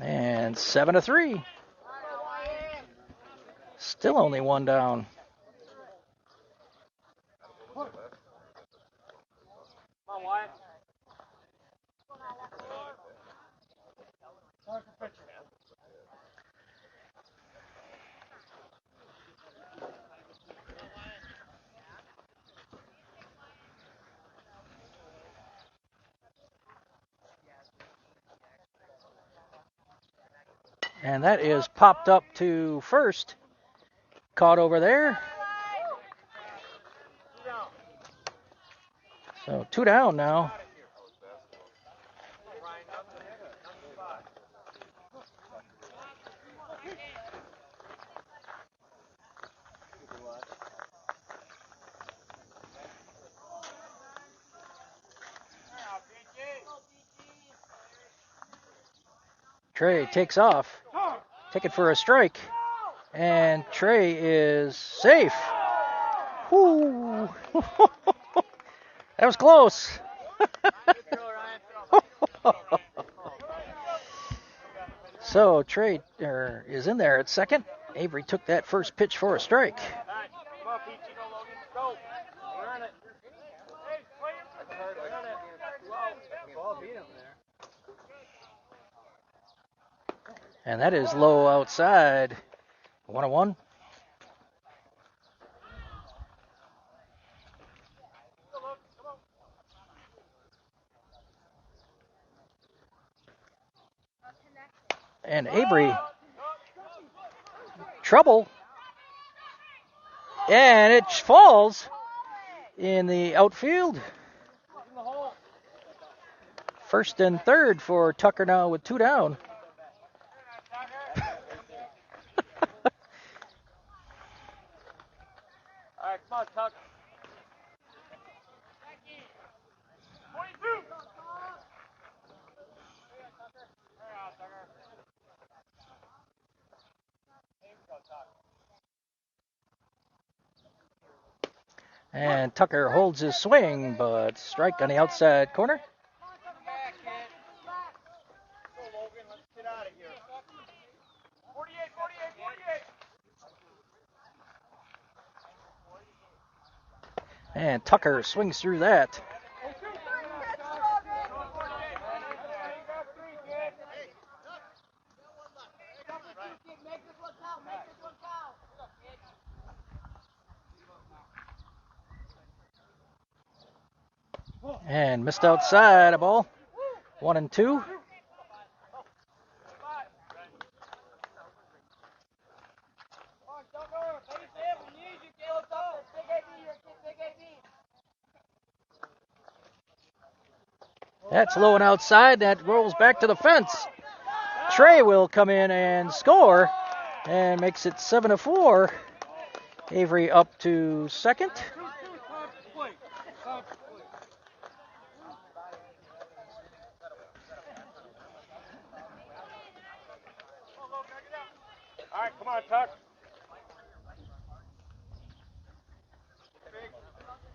And 7-3. Still only one down. And that is popped up to first. Caught over there. So 2 down now. Trey takes off. Take it for a strike. And Trey is safe. Whoo! That was close. So Trey is in there at second. Avery took that first pitch for a strike. And that is low outside. 1-1. And Avery, trouble. And it falls in the outfield. First and third for Tucker now with 2 down. All right, come on, Tuck. 22. And Tucker holds his swing, but strike on the outside corner. And Tucker swings through that. And missed outside a ball. 1-2. That's low and outside. That rolls back to the fence. Trey will come in and score and makes it 7-4. Avery up to second. All right, come on, Tuck.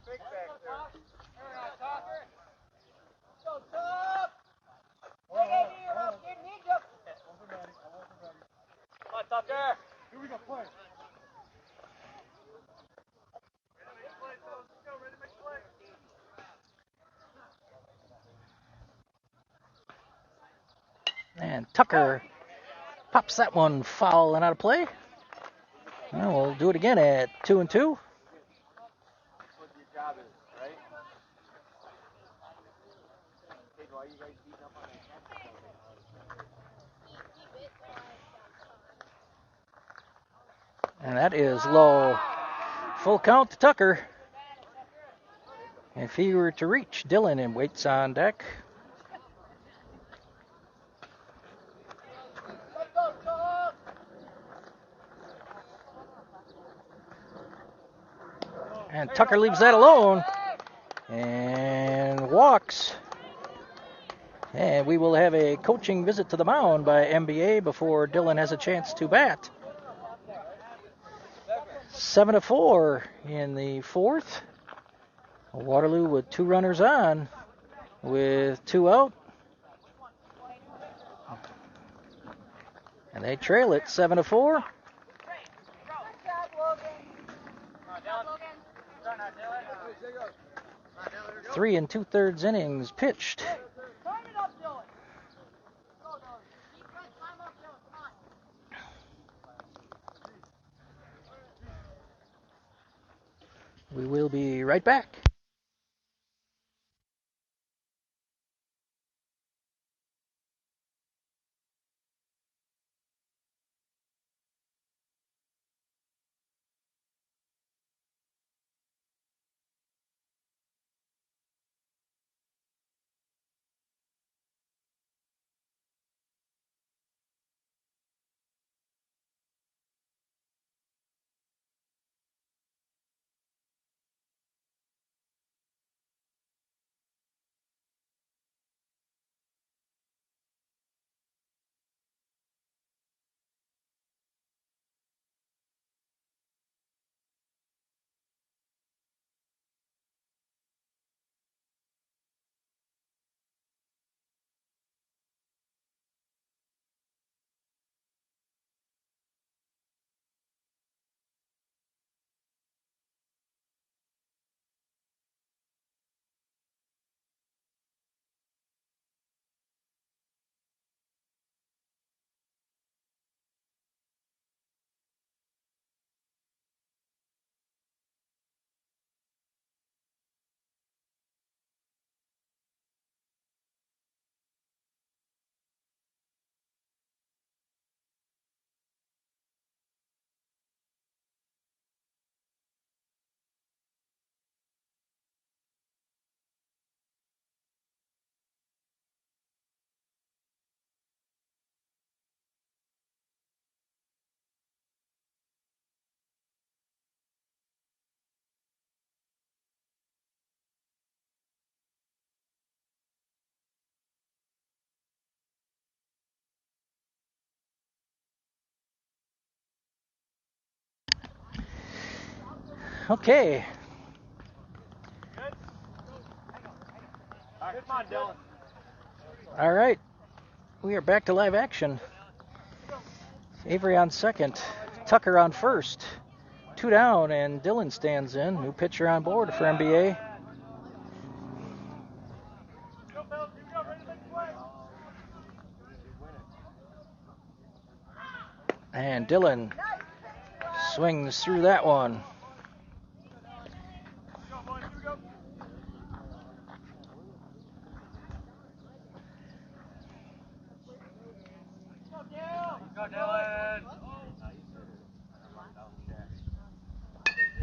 Big back there. Go, Tuck. Come on, Tucker. Here we go, play. And Tucker pops that one foul and out of play. And we'll do it again at 2-2. That's what your job is, right? Hey, why are you guys beating up on that? And that is low. Full count to Tucker. If he were to reach, Dylan and waits on deck. And Tucker leaves that alone and walks. And we will have a coaching visit to the mound by MBA before Dylan has a chance to bat. 7-4 in the fourth. Waterloo with 2 runners on with 2 out. And they trail it 7-4. 3 2/3 innings pitched. We will be right back. Okay. Come on, Dylan. All right. We are back to live action. Avery on second. Tucker on first. 2 down, and Dylan stands in. New pitcher on board for MBA. And Dylan swings through that one.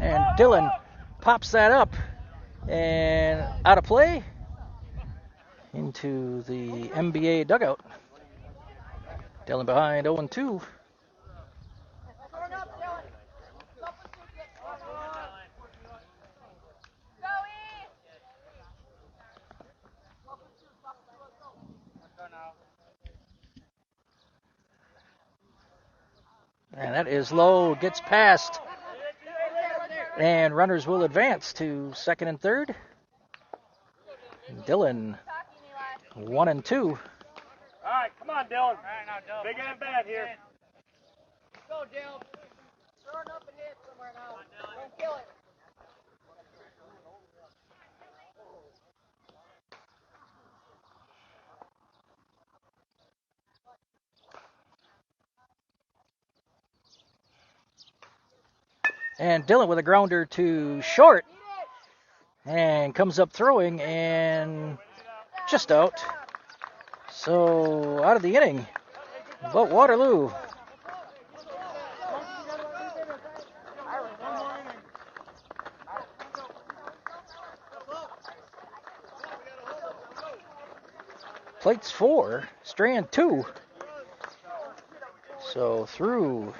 And Dylan pops that up and out of play into the MBA dugout. Dylan behind 0-2. And that is low, gets past. And runners will advance to second and third. Dylan, 1-2. All right, come on, Dylan. Big and bad here. Go, Dylan. Throw it up and hit somewhere now. Don't kill it. And Dylan with a grounder to short. And comes up throwing and just out. So out of the inning. But Waterloo. Plates 4, Strand 2. So through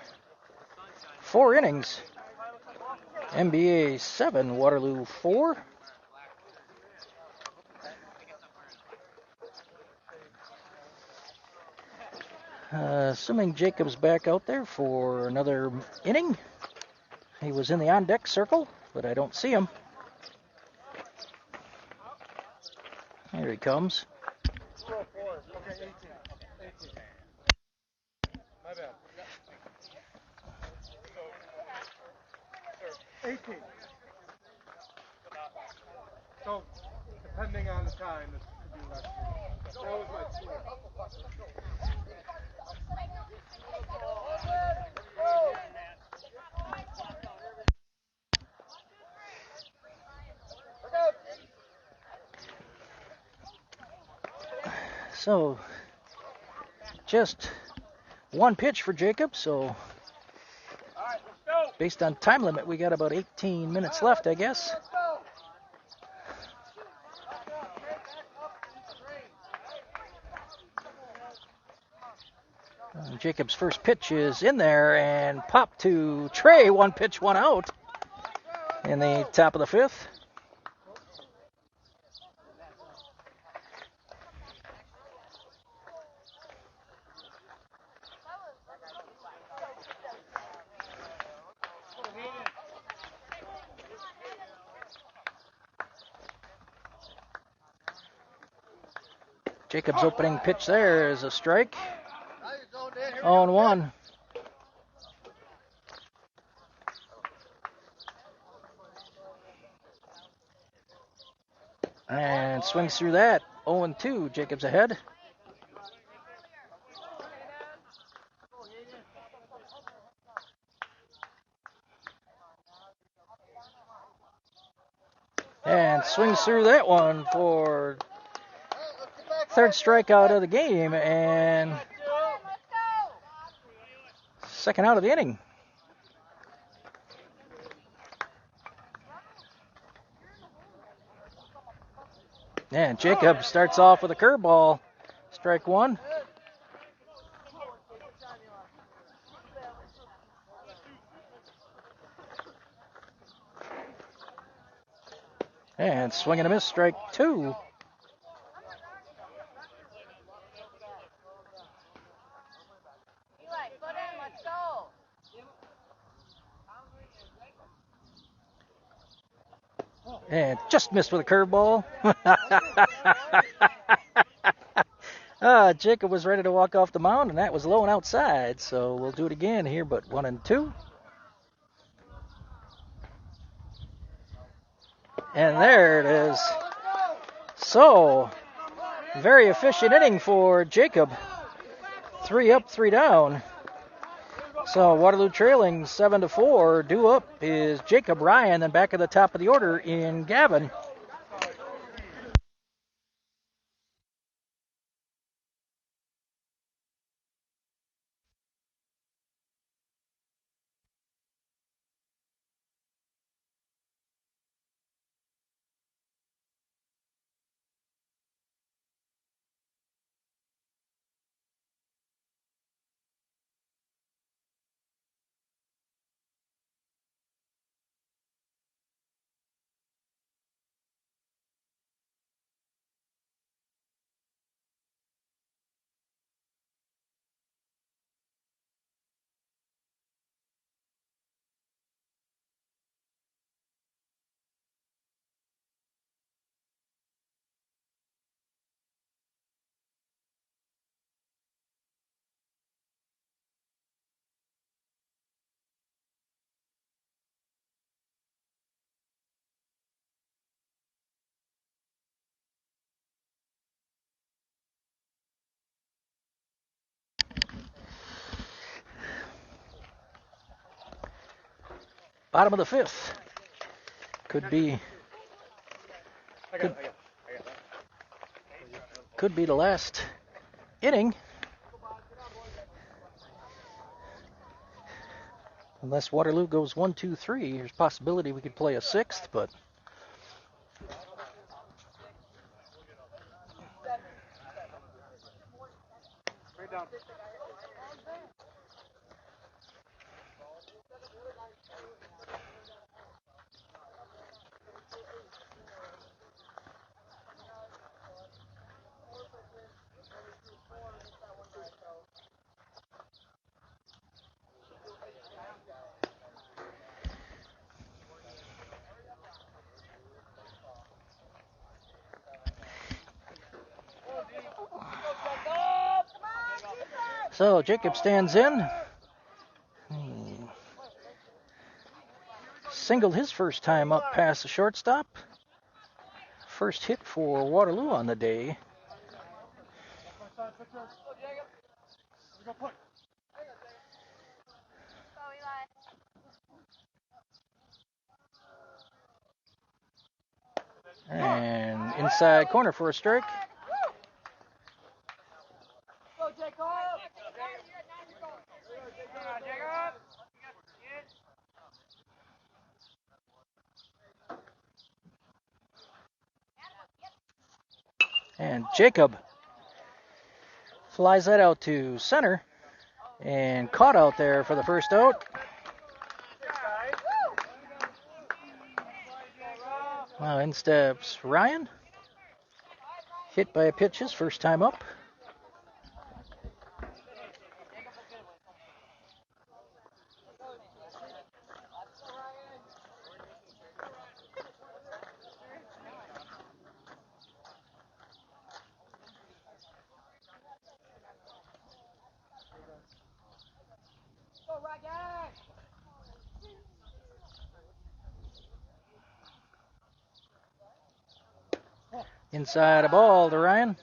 4 innings. MBA 7, Waterloo 4. Assuming Jacob's back out there for another inning. He was in the on-deck circle, but I don't see him. Here he comes. Okay, 18. My bad. 18. So, depending on the time, it could be less. That was my score. So, just one pitch for Jacob, so based on time limit, we got about 18 minutes left, I guess. Jacob's first pitch is in there and popped to Trey. 1 pitch, 1 out in the top of the 5th. Jacob's opening pitch there is a strike. 0-1. And swings through that. 0-2. Jacob's ahead. And swings through that one for third strikeout of the game and second out of the inning. And Jacob starts off with a curveball. Strike 1. And swing and a miss, strike 2. And just missed with a curveball. Jacob was ready to walk off the mound, and that was low and outside. So we'll do it again here, but 1-2. And there it is. So, very efficient inning for Jacob. 3 up, 3 down. So Waterloo trailing 7-4. Due up is Jacob Ryan, then back at the top of the order in Gavin. Bottom of the 5th. Could be the last inning. Unless Waterloo goes 1-2-3, there's a possibility we could play a 6th, but so Jacob stands in. Singled his first time up past the shortstop. First hit for Waterloo on the day. And inside corner for a strike. And Jacob flies that out to center and caught out there for the first out. Well, in steps Ryan. Hit by a pitch his first time up. Inside a ball to Ryan.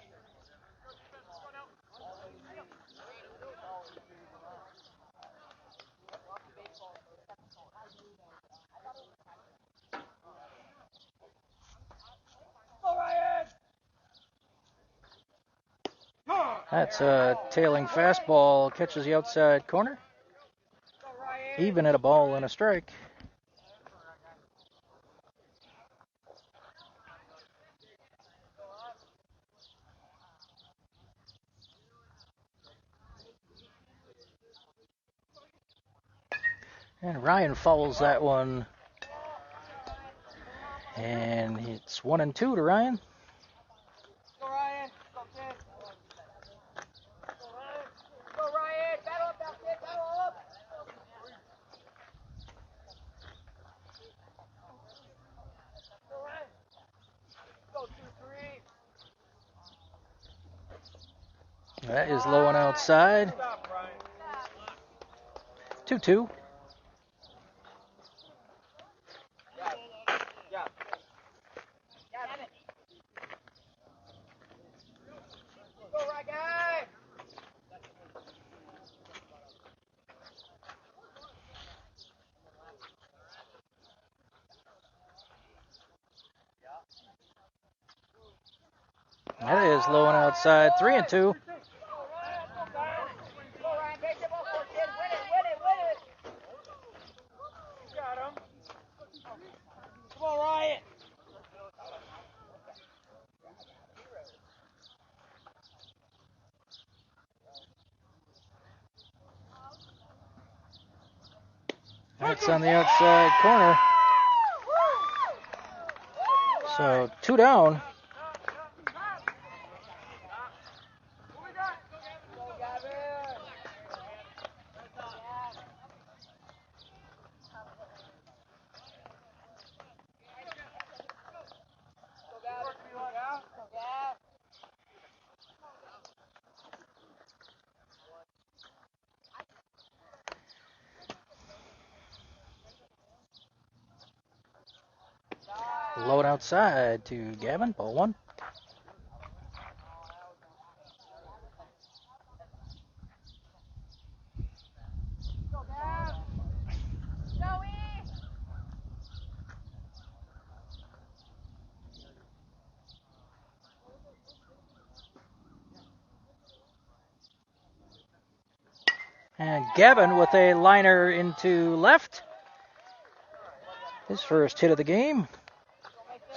That's a tailing fastball, catches the outside corner. Even at a ball and a strike. And Ryan fouls that one. And it's 1-2 to Ryan. That is low and outside. 2-2. That is low and outside. 3-2. That's on the outside corner. So 2 down. Low and outside to Gavin. Ball 1. And Gavin with a liner into left. His first hit of the game.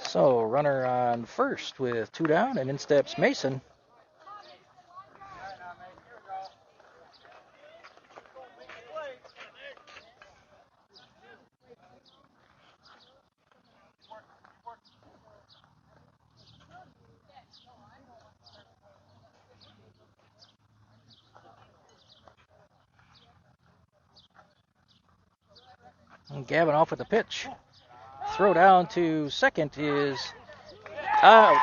So runner on first with 2 down, and in steps Mason. And Gavin off with the pitch. Throw down to second is out.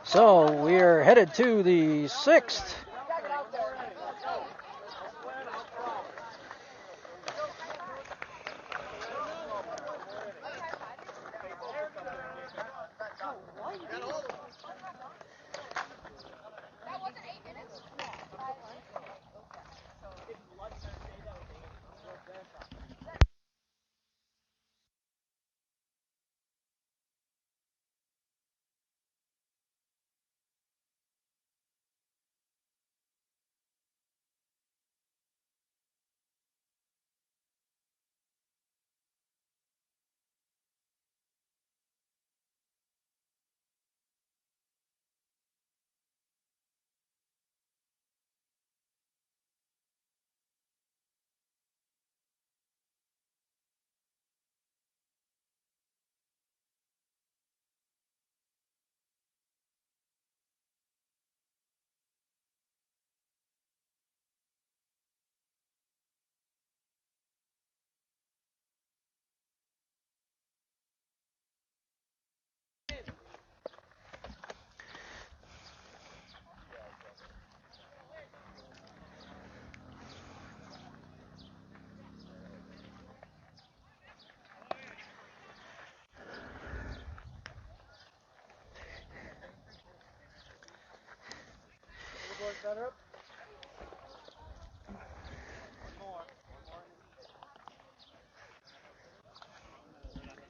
So we're headed to the 6th.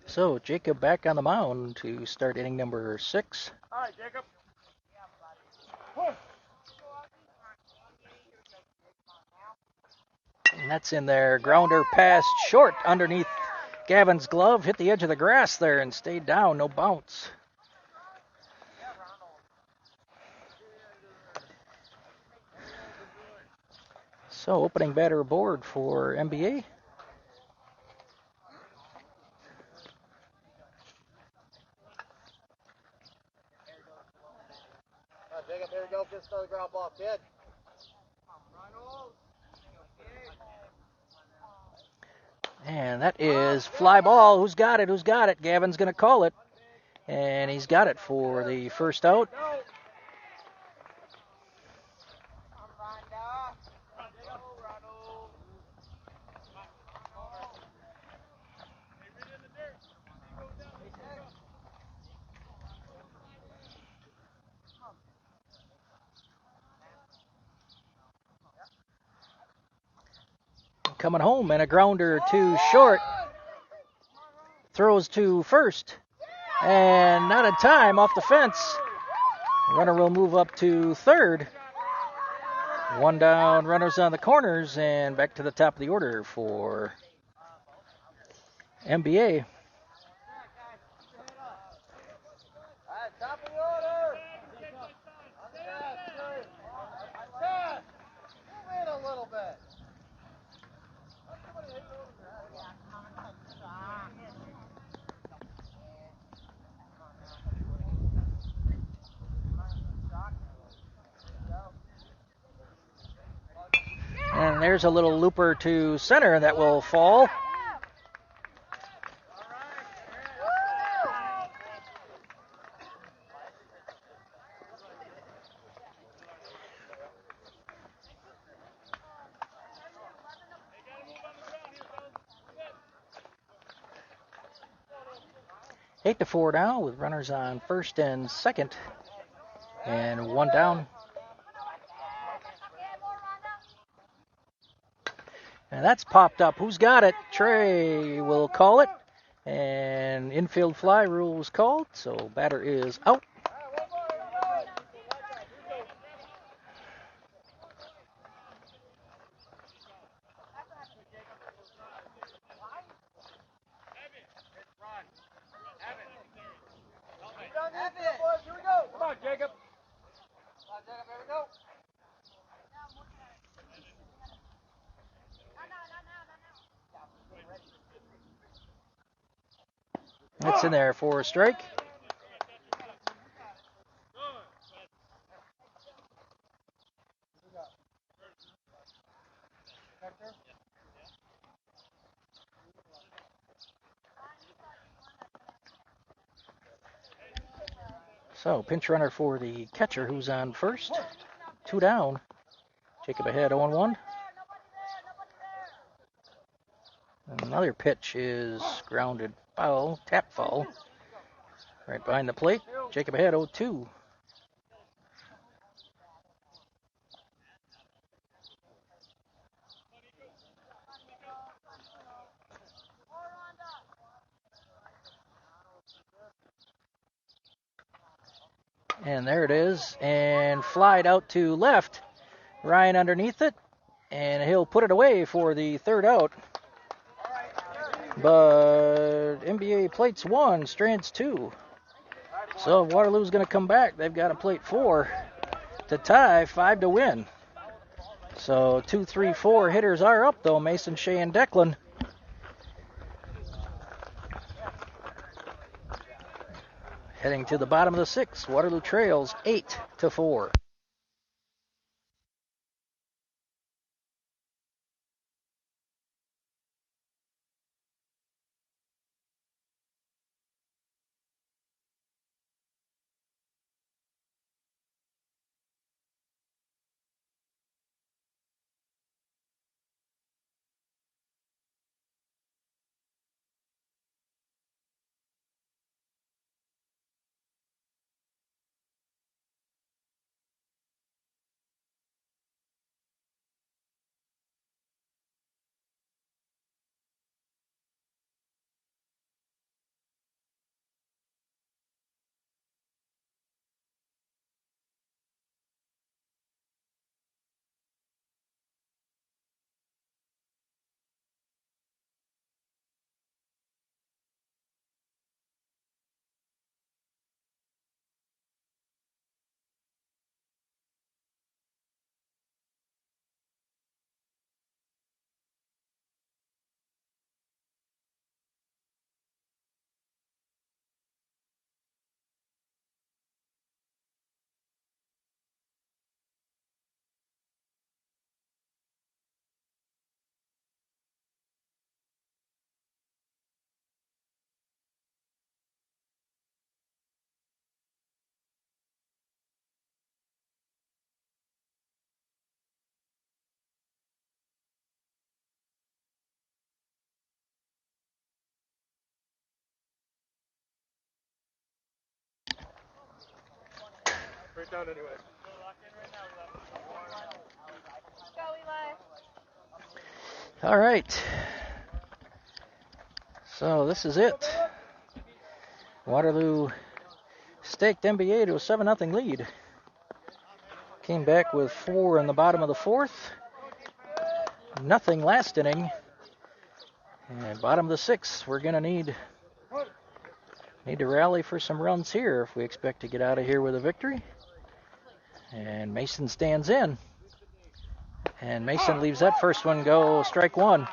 So Jacob back on the mound to start inning number 6. All right, Jacob. And that's in there. Grounder passed short underneath Gavin's glove. Hit the edge of the grass there and stayed down. No bounce. So opening batter aboard for MBA. Jacob, here we go. Just another ground ball, kid. And that is fly ball. Who's got it? Who's got it? Gavin's going to call it. and he's got it for the first out. Coming home, and a grounder to short. Throws to first, and not in time, off the fence. Runner will move up to third. One down, runners on the corners, and back to the top of the order for MBA. Top of the order. Move in a little bit. And there's a little looper to center that will fall. Eight to 4 now with runners on first and second, and one down. And that's popped up. Who's got it? Trey will call it. And infield fly rule was called, so batter is out. Here we go. Come on, Jacob. Come on, Jacob. Here we go. It's in there for a strike. So, pinch runner for the catcher who's on first. Two down. Jacob ahead 0-1. Another pitch is grounded foul, tap foul. Right behind the plate. Jacob ahead 0-2. And there it is. And flied out to left. Ryan underneath it. And he'll put it away for the third out. But MBA plates 1, Strands 2. So Waterloo's going to come back. They've got a plate 4 to tie, 5 to win. So 2, 3, 4 hitters are up, though. Mason, Shea, and Declan. Heading to the bottom of the 6th. Waterloo trails 8 to 4. straight down anyway. Go, Eli. All right. So this is it. Waterloo staked MBA to a 7-0 lead. Came back with 4 in the bottom of the 4th. Nothing last inning. And bottom of the 6th, we're going to need to rally for some runs here if we expect to get out of here with a victory. And Mason stands in. And Mason leaves that first one go, strike one.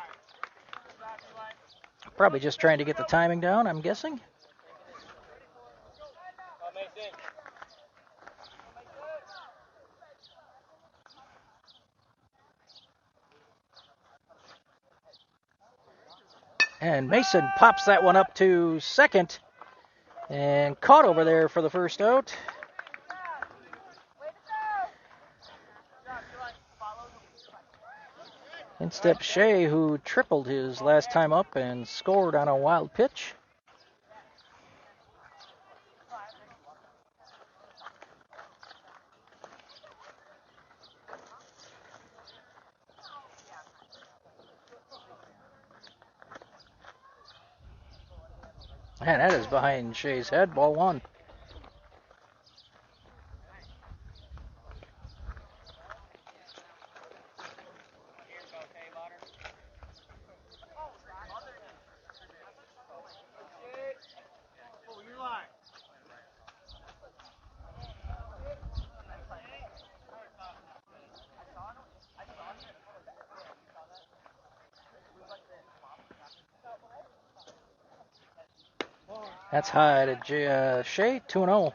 Probably just trying to get the timing down, I'm guessing. And Mason pops that one up to second and caught over there for the first out. In steps Shea, who tripled his last time up and scored on a wild pitch. And that is behind Shea's head, ball one. That's high to Shea, 2-0.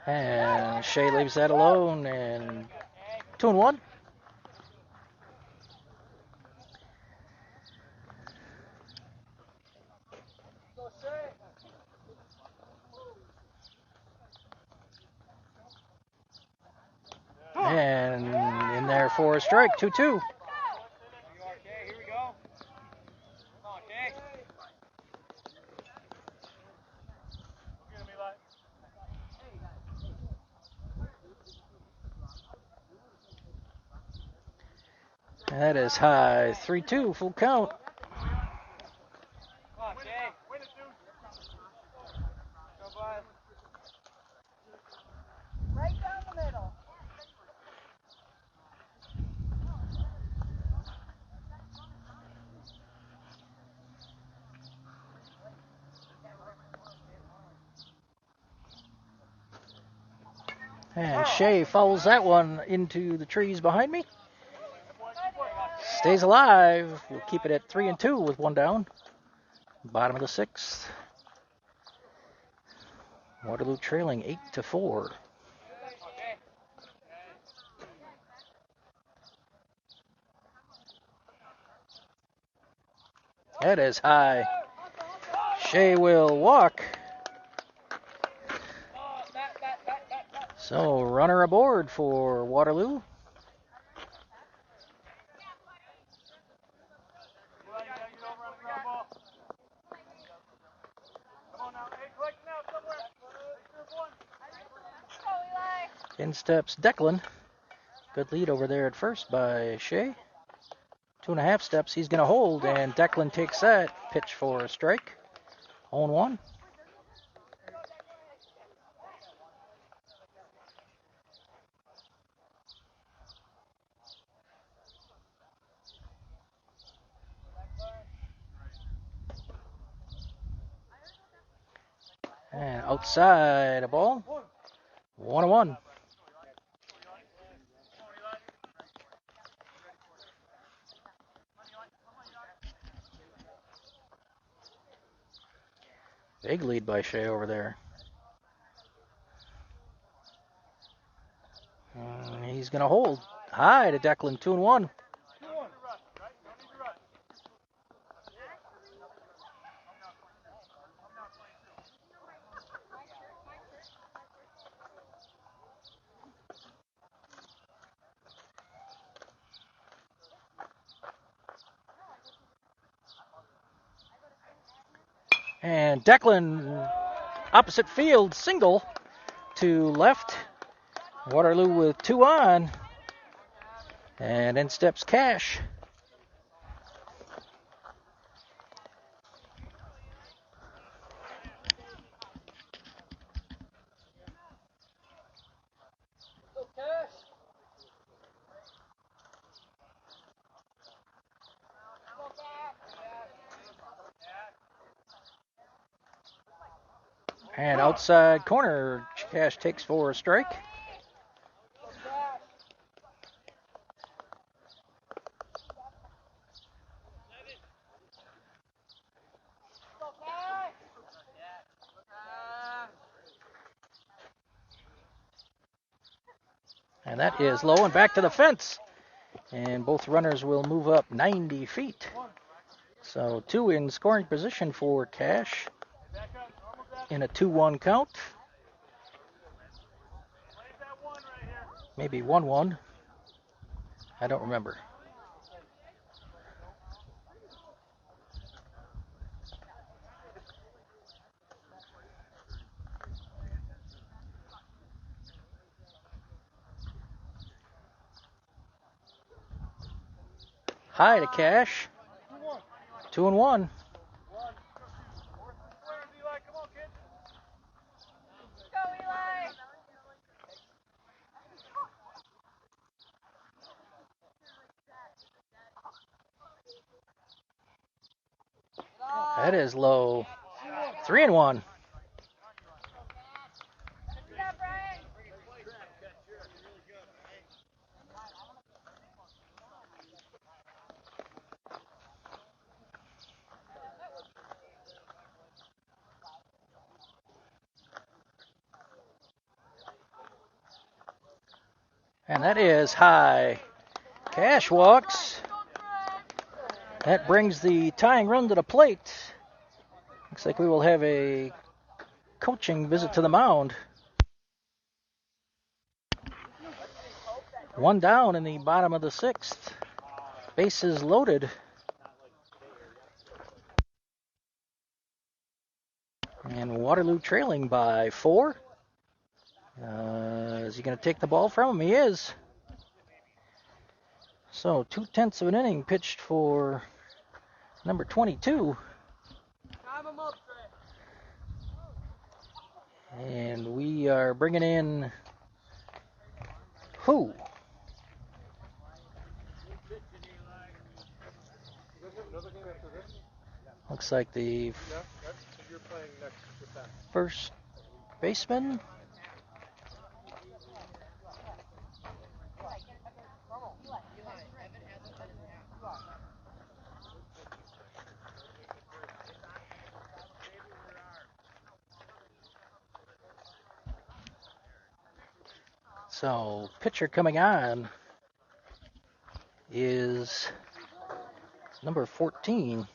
And Shea leaves that alone, and 2-1. And in there for a strike, 2-2. That is high, 3-2, full count. Right down the middle. And Shea fouls that one into the trees behind me. Stays alive. We'll keep it at 3-2 with one down. Bottom of the 6th. Waterloo trailing 8-4. That is high. Shea will walk. So runner aboard for Waterloo. In steps Declan. Good lead over there at first by Shea. 2.5 steps. He's going to hold, and Declan takes that. Pitch for a strike. 0-1. And outside a ball. 1-1. Big lead by Shea over there. He's going to hold. High to Declan, 2-1. And Declan, opposite field, single to left. Waterloo with 2 on. And in steps Cash. And outside corner, Cash takes for a strike. And that is low and back to the fence. And both runners will move up 90 feet. So 2 in scoring position for Cash in a 2-1 count. Maybe 1-1. I don't remember. High to Cash. 2-1. That is low. 3-1. And that is high. Cash walks. That brings the tying run to the plate. Looks like we will have a coaching visit to the mound. 1 down in the bottom of the 6th. Bases loaded. And Waterloo trailing by 4. Is he going to take the ball from him? He is. So 2/10 of an inning pitched for number 22. And we are bringing in who? Looks like the first baseman. So pitcher coming on is number 14.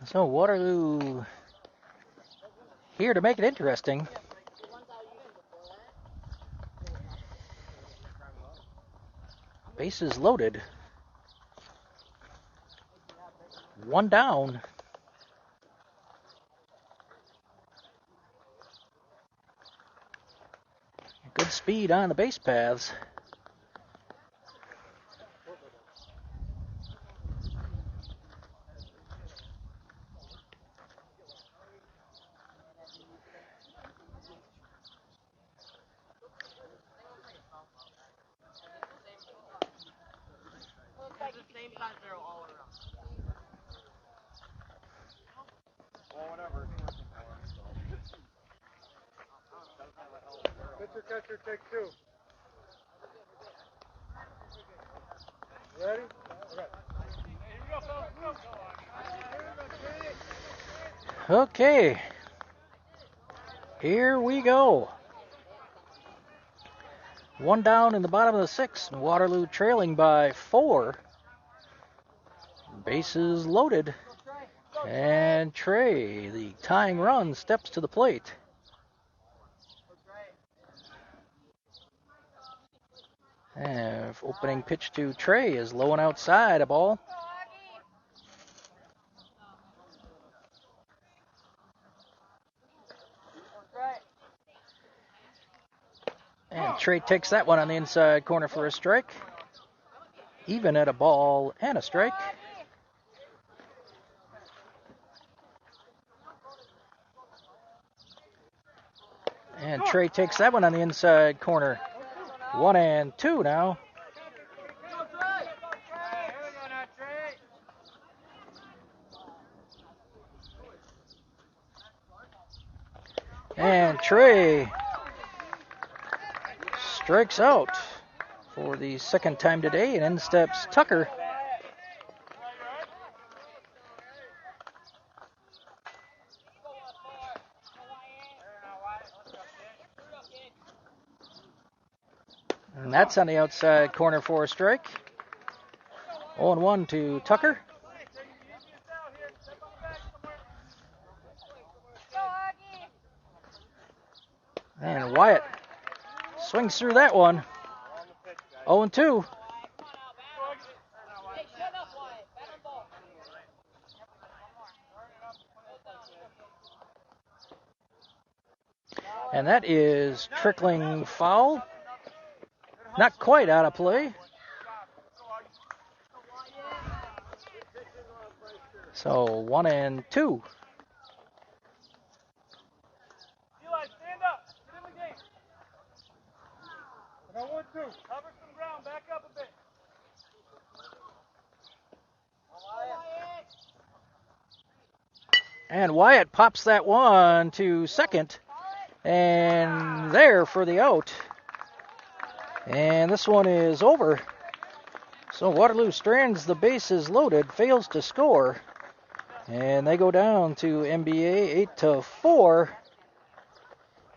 So Waterloo here to make it interesting. Bases loaded. 1 down. Good speed on the base paths. Pitcher, catcher, take 2. Ready? Okay. Here we go. 1 down in the bottom of the 6th. Waterloo trailing by 4. Bases loaded. And Trey, the tying run, steps to the plate. And opening pitch to Trey is low and outside, a ball. And Trey takes that one on the inside corner for a strike. Even at a ball and a strike. And Trey takes that one on the inside corner. 1-2 now. And Trey strikes out for the second time today, and in steps Tucker. And that's on the outside corner for a strike. 0-1 to Tucker. And Wyatt swings through that one. 0-2. And that is trickling foul. Not quite out of play. So 1-2. Eli, stand up. Get in the game. I got 1-2. Cover some ground. Back up a bit. And Wyatt pops that one to second. And there for the out. And this one is over. So Waterloo strands the bases loaded, fails to score. And they go down to MBA 8-4.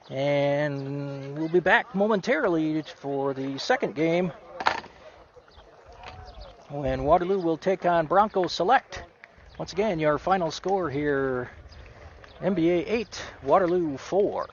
And we'll be back momentarily for the second game, when Waterloo will take on Bronco Select. Once again, your final score here, MBA 8, Waterloo 4.